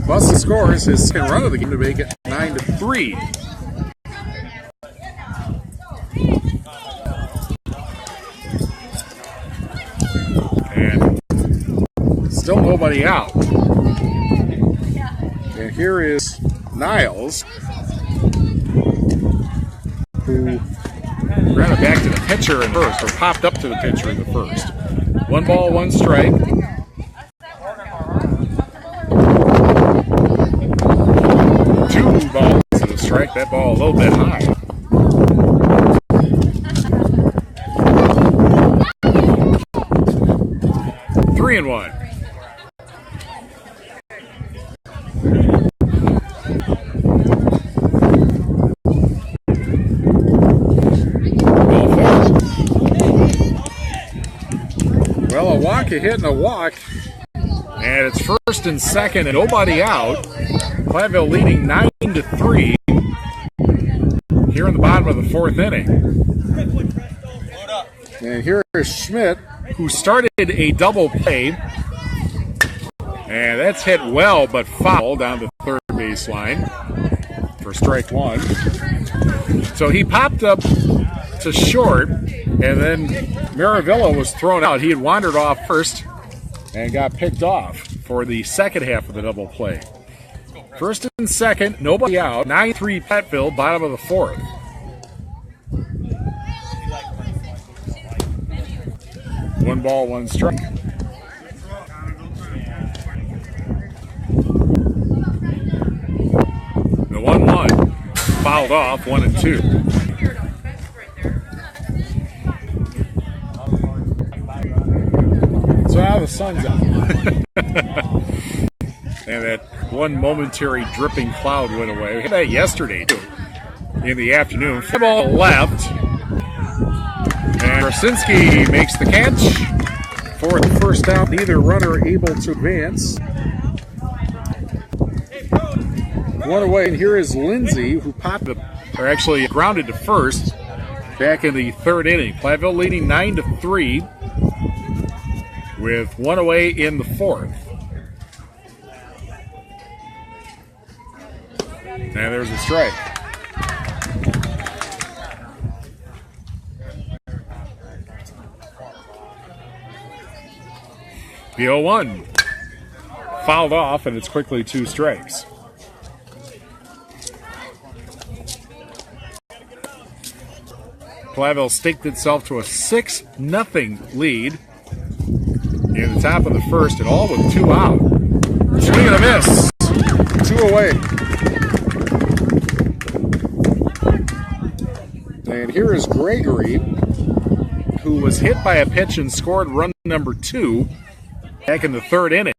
Bussin scores his second run of the game to make it 9-3. And still nobody out. And here is Niles, who ran it back to the pitcher in first, or popped up to the pitcher in the first. 1 ball, 1 strike. Two balls and a strike. That ball a little bit high. Three and 1. Well, a walk, a hit, and a walk. And it's first and second and nobody out. Platteville leading 9-3 here in the bottom of the fourth inning. And here is Schmidt, who started a double play. And that's hit well, but foul down the third baseline for strike one. So he popped up to short, and then Maravilla was thrown out. He had wandered off first and got picked off for the second half of the double play. First and second, nobody out. 9-3 Platteville, bottom of the fourth. One ball, one strike. The 1-1 fouled off, 1 and 2. So now the sun's out. And that one momentary dripping cloud went away. We had that yesterday, too, in the afternoon. Fly ball left. And Krasinski makes the catch for the first down. Neither runner able to advance. One away, and here is Lindsay, who popped up, or actually grounded to first back in the third inning. Platteville leading 9-3 with one away in the fourth. And there's a strike. The 0-1 fouled off, and it's quickly 2 strikes. Platteville staked itself to a 6-0 lead in the top of the first, and all with 2 out. Swing and a miss. 2 away. And here is Gregory, who was hit by a pitch and scored run number 2 back in the third inning.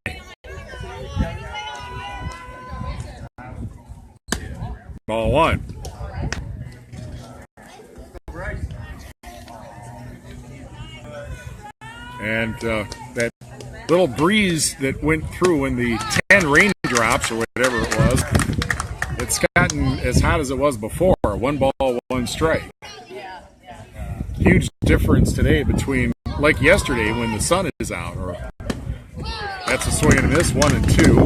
Ball 1. And that little breeze that went through when the 10 raindrops or whatever it was, it's gotten as hot as it was before. 1 ball, 1 strike. Huge difference today between, like yesterday when the sun is out. Or that's a swing and a miss, 1 and 2.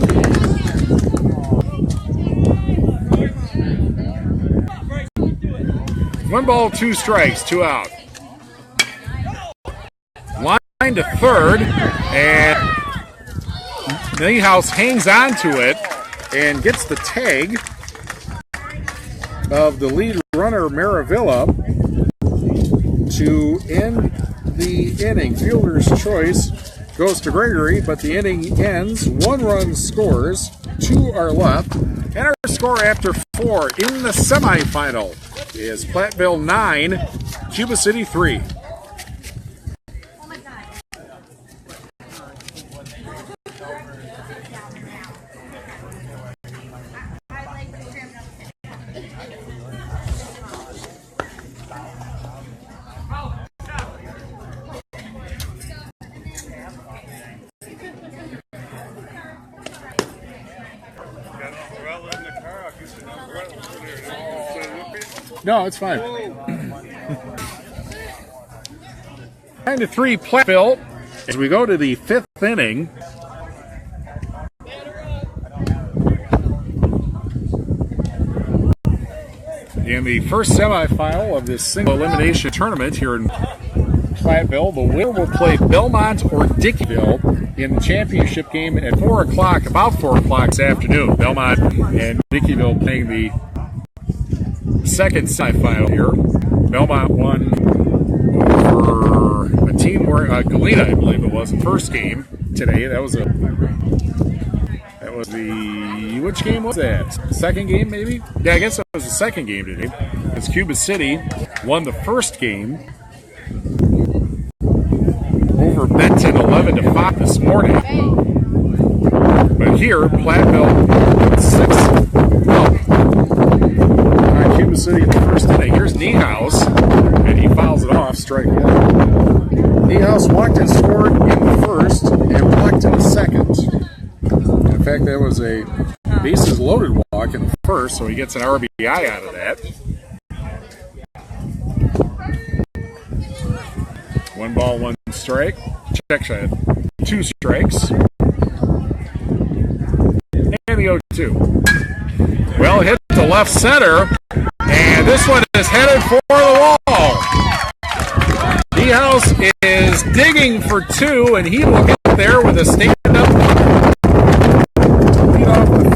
One ball, 2 strikes, 2 out. Line to third, and Niehaus hangs on to it and gets the tag of the lead runner, Maravilla, to end the inning. Fielder's choice goes to Gregory, but the inning ends. 1 run scores, 2 are left, and our score after 4 in the semifinal is Platteville 9, Cuba City 3. No, it's fine. 9-3 Platteville as we go to the 5th inning. In the first semifinal of this single elimination tournament here in Platteville, the winner will play Belmont or Dickeyville in the championship game at 4 o'clock, about 4 o'clock this afternoon. Belmont and Dickeyville playing the second semifinal here. Belmont won over a team where Galena, I believe it was, the first game today. That was the which game was that? Second game maybe? Yeah, I guess that was the second game today. Because Cuba City won the first game over Benton 11-5 this morning. But here, Platteville 6-0. Cuba City in the first inning. Here's Niehaus, and he fouls it off, strike 1. Niehaus walked and scored in the first and walked in the second. In fact, that was a bases loaded walk in the first, so he gets an RBI out of that. 1 ball, 1 strike. Check shot. 2 strikes. And the 0-2. Well, hit to left center. And this one is headed for the wall. D-House is digging for 2, and he will get there with a stand-up lead off the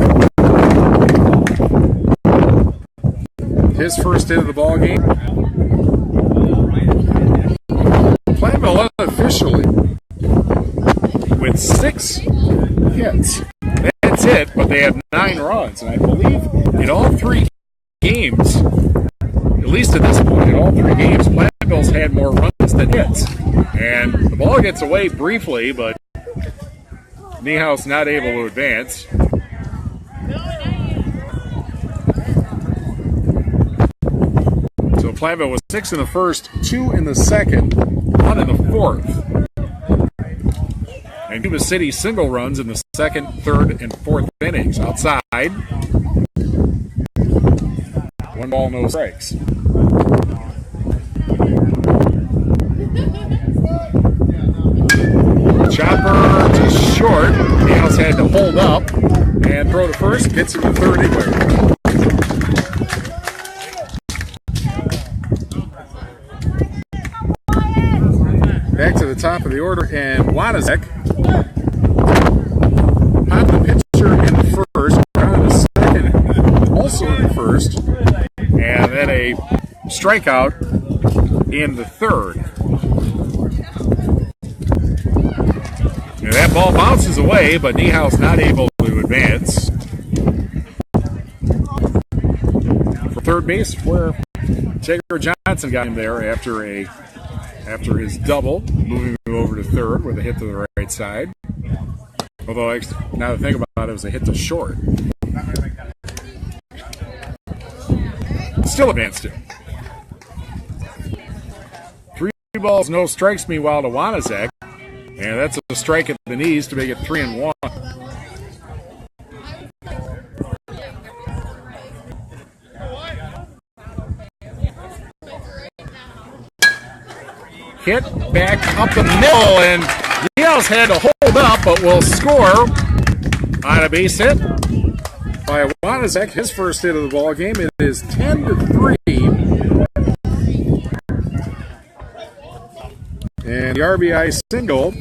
his first hit of the ball game. Platteville unofficially with 6 hits. That's it, but they have 9 runs, and I believe in all 3 games, at least at this point, in all 3 games, Platteville's had more runs than hits. And the ball gets away briefly, but Niehaus not able to advance. So Platteville was 6 in the first, 2 in the second, 1 in the fourth. And Cuba City single runs in the second, third, and fourth innings. Outside, 1 ball, no strikes. Chopper to short. Niehaus had to hold up and throw to first. Gets him to third anyway. Back to the top of the order, and Wanizek on the pitcher in the first, grounded to second, also in the first, and then a strikeout in the third. And that ball bounces away, but Niehaus not able to advance. For third base, where Jagger Johnson got him there after his double, moving him over to third with a hit to the right side. Although, now to think about it, it was a hit to short. Still advanced it. 3 balls, no strikes, meanwhile, to Wanizek. And that's a strike at the knees to make it 3-1. Hit back up the middle, and Niehaus had to hold up, but will score on a base hit by Wanizek. His first hit of the ball game. It is 10-3, and the RBI single.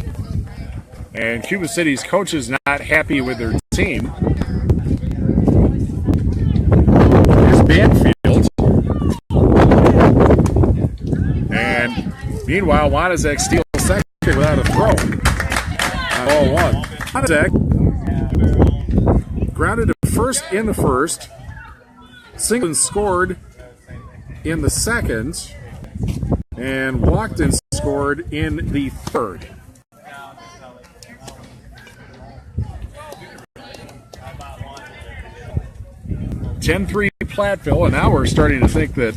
And Cuba City's coach is not happy with their team. Here's Banfield. And meanwhile, Wanizek steals second without a throw. Ball 1. Wanizek grounded to first in the first. Singleton scored in the second. And walked and scored in the third. (10-3) Platteville, and now we're starting to think that,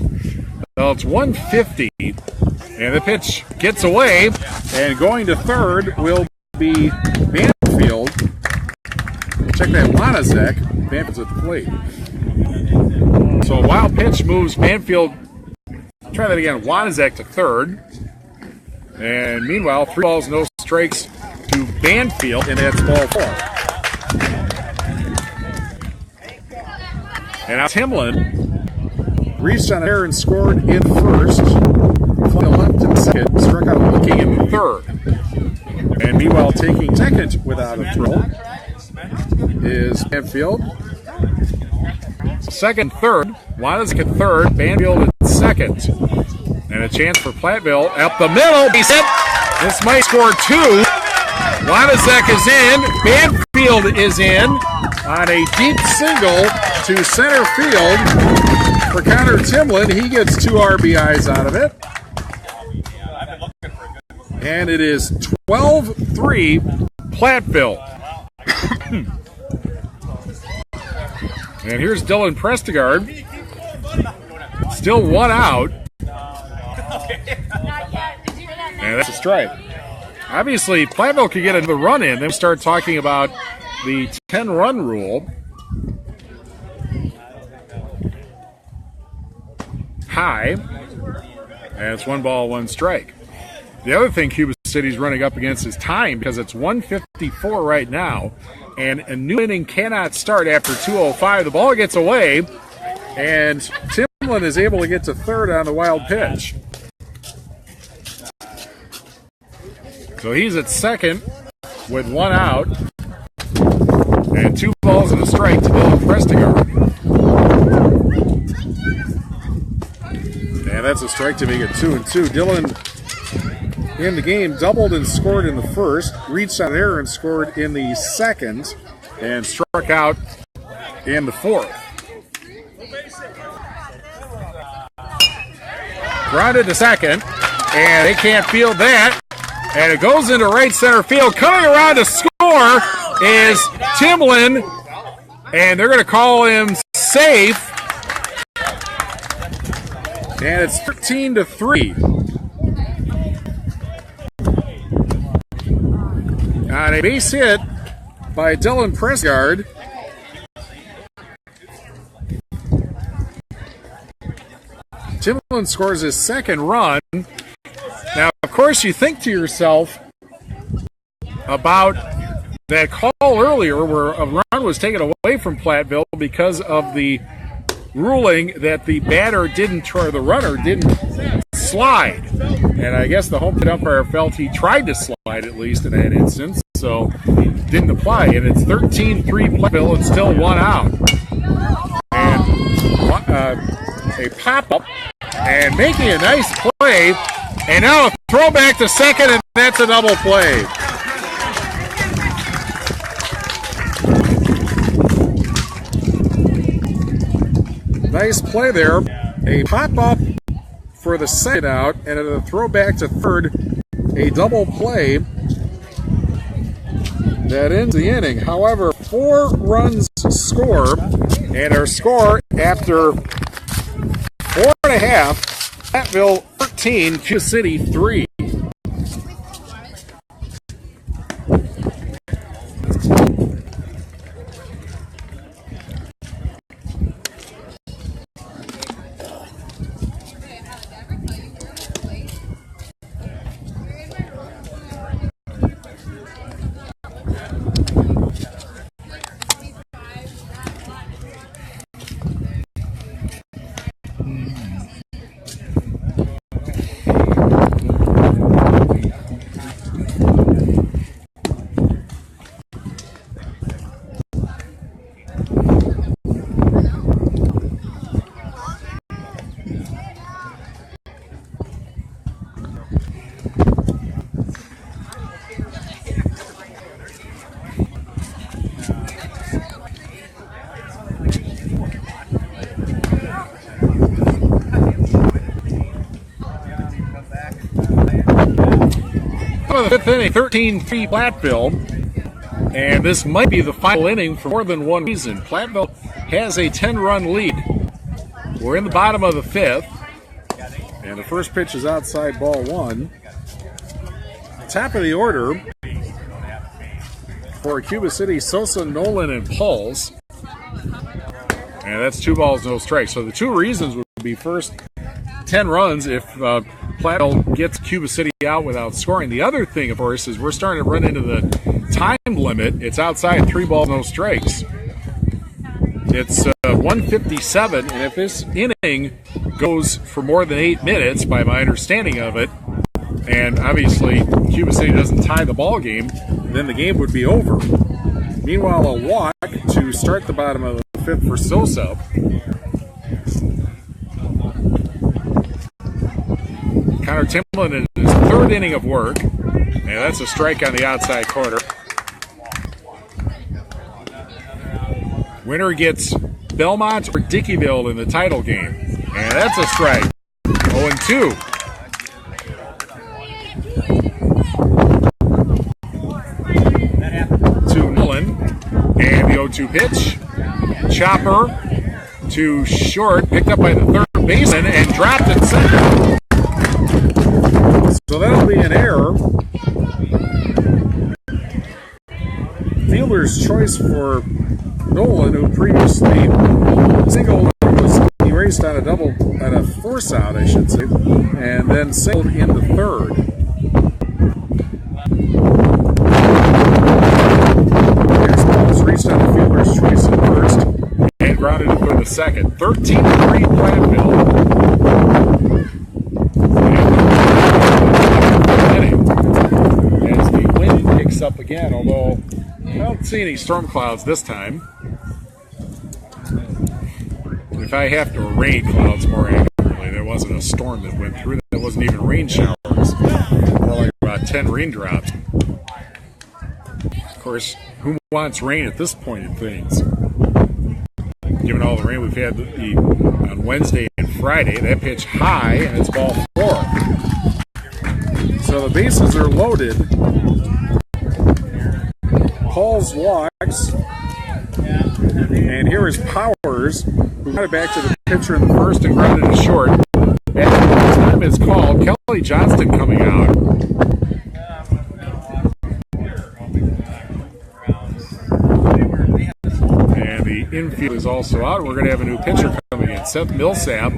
well, it's 150, and the pitch gets away, and going to third will be Banfield. Check that, Wanizek. Banfield's at the plate. So a wild pitch moves Banfield. Try that again. Wanizek to third, and meanwhile, 3 balls, no strikes to Banfield, and that's ball 4. And now Timlin reached on an error and scored in first. Flying left in second, struck out looking in the third. And meanwhile, taking second without a throw is Banfield. Second, third. Wanizek at third, Banfield at second. And a chance for Platteville up the middle. Base hit. This might score 2. Wanizek is in. Banfield is in on a deep single to center field for Connor Timlin. He gets 2 RBIs out of it. And it is 12-3 Platteville. And here's Dylan Prestigard. Still 1 out. And that's a strike. Obviously, Platteville could get another run in. Then we start talking about the 10-run rule. High. And it's 1 ball, 1 strike. The other thing Cuba City's running up against is time, because it's 1:54 right now, and a new inning cannot start after 2:05. The ball gets away, and Timlin is able to get to third on the wild pitch. So he's at second with one out, and 2 balls and a strike to Dylan Prestigard. And that's a strike to make it 2-2. Dylan in the game doubled and scored in the first, reached on an error and scored in the second, and struck out in the fourth. Grounded to second, and they can't field that, and it goes into right center field. Coming around to score is Timlin, and they're going to call him safe, and it's 13-3. On a base hit by Dylan Prestigard. Timlin scores his second run. Now, of course, you think to yourself about that call earlier where a run was taken away from Platteville because of the ruling that the batter didn't, or the runner didn't slide. And I guess the home plate umpire felt he tried to slide at least in that instance, so didn't apply. And it's 13-3 Platteville and still one out. And a pop-up and making a nice play. And now a throwback to second, and that's a double play. Nice play there. A pop-up for the second out, and a throwback to third, a double play that ends the inning. However, 4 runs score, and our score after 4.5, Platteville 13, Cuba City 3. Of the 5th inning, 13-3 Platteville, and this might be the final inning for more than one reason. Platteville has a 10-run lead. We're in the bottom of the 5th, and the first pitch is outside, ball 1. Top of the order for Cuba City, Sosa, Nolan, and Pauls, and that's 2 balls, no strikes. So the 2 reasons would be, first, 10 runs if Platteville gets Cuba City out without scoring. The other thing, of course, is we're starting to run into the time limit. It's outside, 3 balls, no strikes. It's 1:57, and if this inning goes for more than 8 minutes, by my understanding of it, and obviously Cuba City doesn't tie the ball game, then the game would be over. Meanwhile, a walk to start the bottom of the 5th for Sosa. Connor Timlin in his 3rd inning of work, and that's a strike on the outside corner. Winner gets Belmont or Dickeyville in the title game, and that's a strike. 0-2. To Nolan, and the 0-2 pitch. Chopper to short, picked up by the third baseman, and dropped at second. So that'll be an error. Fielder's choice for Nolan, who previously singled, was erased on a force out, I should say, and then singled in the 3rd. the second. 13-3 Platteville. As the wind picks up again, although I don't see any storm clouds this time. If I have to rain clouds more accurately, there wasn't a storm that went through. There wasn't even rain showers. More like about 10 raindrops. Of course, who wants rain at this point in things? Given all the rain we've had on Wednesday and Friday, that pitch high and it's ball 4. So the bases are loaded. Pauls walks. And here is Powers, who got it back to the pitcher in the first and grounded it short. And the time is called. Kelly Johnston coming out. And the infield is also out. We're going to have a new pitcher coming in. Seth Millsap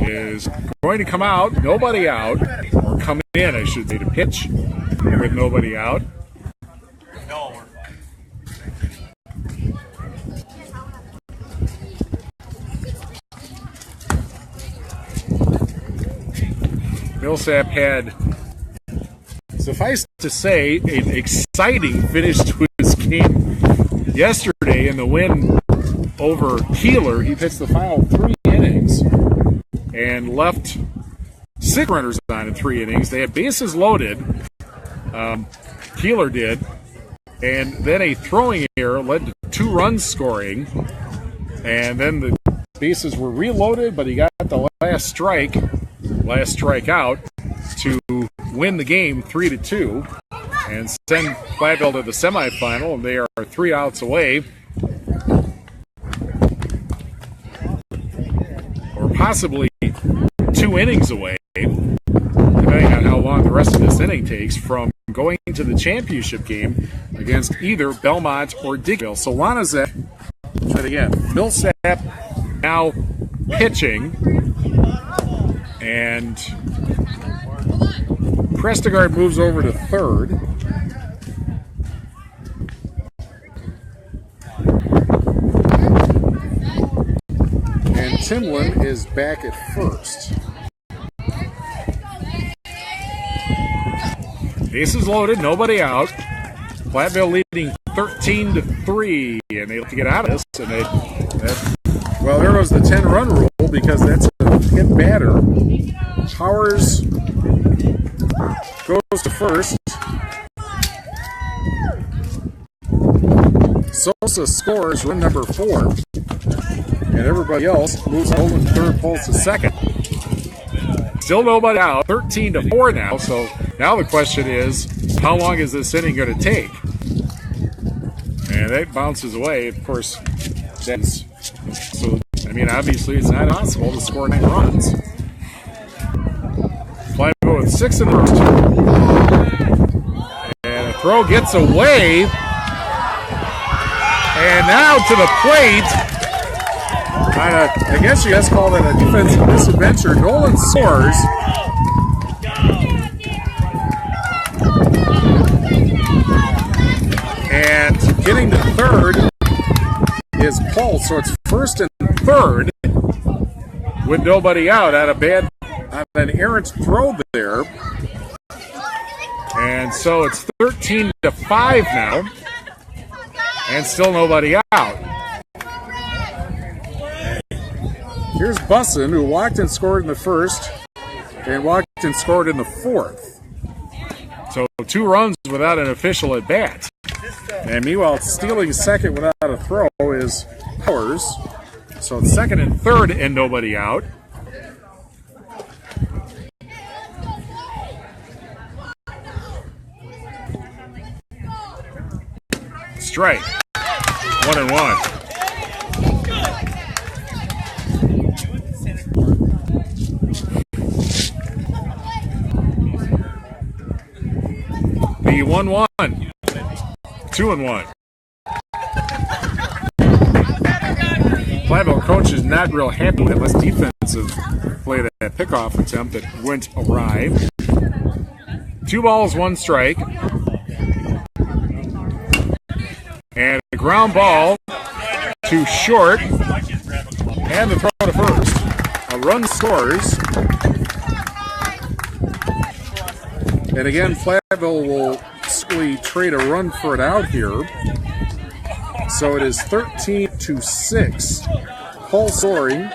is going to come out. Nobody out. Or come in, I should say, to pitch with nobody out. Millsap had, suffice to say, an exciting finish to his game yesterday in the win over Keeler. He pitched the final 3 innings and left 6 runners on in 3 innings. They had bases loaded. Keeler did. And then a throwing error led to 2 runs scoring. And then the bases were reloaded, but he got the last strikeout to win the game 3-2 and send Platteville to the semifinal, and they are 3 outs away, or possibly 2 innings away, depending on how long the rest of this inning takes, from going to the championship game against either Belmont or Dickeyville. So Lanazek, try it again. Millsap now pitching. And Prestegard moves over to third. And Timlin is back at first. Bases loaded, nobody out. Platteville leading 13-3, and they have to get out of this. And well, there goes the 10-run rule, because that's a hit batter. Powers goes to first. Sosa scores run number 4. And everybody else moves over to third, pulls to second. Still nobody out. 13-4 now. So now the question is, how long is this inning going to take? And that bounces away. Of course, that's so. I mean, obviously, it's not possible to score 9 runs. Platteville with 6 in the first. And the throw gets away. And now to the plate. I guess you guys call that a defensive misadventure. Nolan scores. And getting to third is Paul. So it's first and third with nobody out on an errant throw there. And so it's 13-5 now. And still nobody out. Here's Bussin, who walked and scored in the first and walked and scored in the fourth. So 2 runs without an official at bat. And meanwhile, stealing second without a throw is Powers. So it's second and third and nobody out. Strike. 1-1. The 1-1. 2-1. Platteville coach is not real happy with less defensive play, that pickoff attempt that went awry. 2 balls, 1 strike. And a ground ball to short, and the throw to first. A run scores. And again, Platteville will basically trade a run for it out here. So it is 13-6. Full scoring.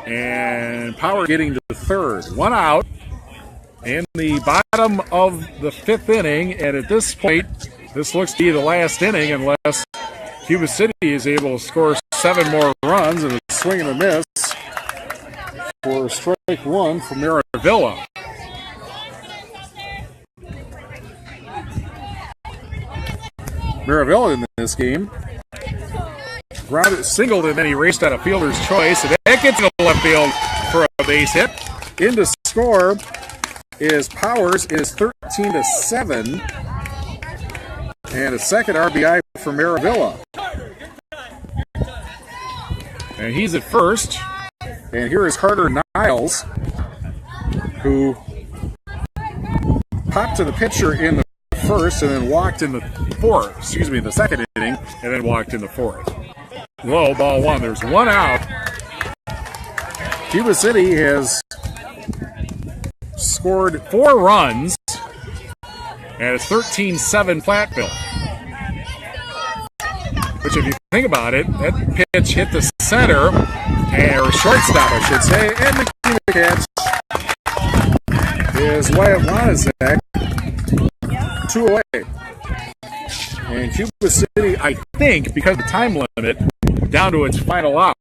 And Power getting to the third. One out in the bottom of the fifth inning. And at this point, this looks to be the last inning unless Cuba City is able to score 7 more runs and a swing and a miss for strike one for Maravilla. Maravilla in this game grounded, singled, and then he raced out of fielder's choice, and that gets to the left field for a base hit. In to score is Powers. It is 13-7, and a second RBI for Maravilla. And he's at first, and here is Carter Niles, who popped to the pitcher in the first and then walked in the the second inning, and then walked in the fourth. Low, ball one. There's one out. Cuba City has scored 4 runs, and it's 13-7 Platteville. Which, if you think about it, that pitch hit the center, or shortstop, I should say, and the catch is Wyatt Wanazek. 2 away. And Cuba City, I think, because of the time limit, down to its final out.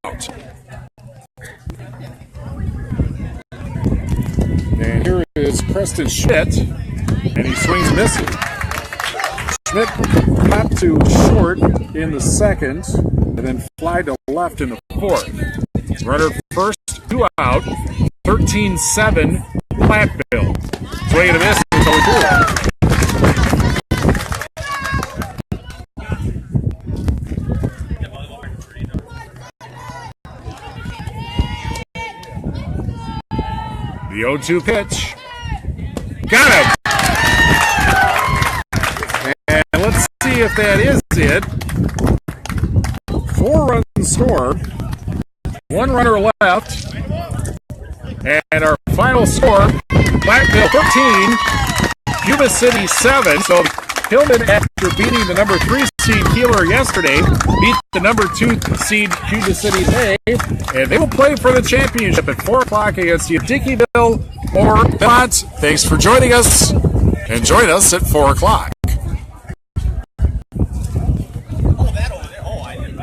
And here is Preston Schmidt, and he swings and misses. Schmidt popped to short in the second, and then fly to left in the fourth. Runner first, 2 out, 13-7 Platteville. Swing and a miss, it's 0-2. The 0-2 pitch. Got him! And let's see if that is it. 4 runs scored. 1 runner left. And our final score, Platteville 13, Cuba City 7. So Hillman, after beating the number 3 seed Keeler yesterday, beat the number 2 seed Cuba City today, and they will play for the championship at 4 o'clock against Dickeyville or Belmont. Thanks for joining us, and join us at 4 o'clock.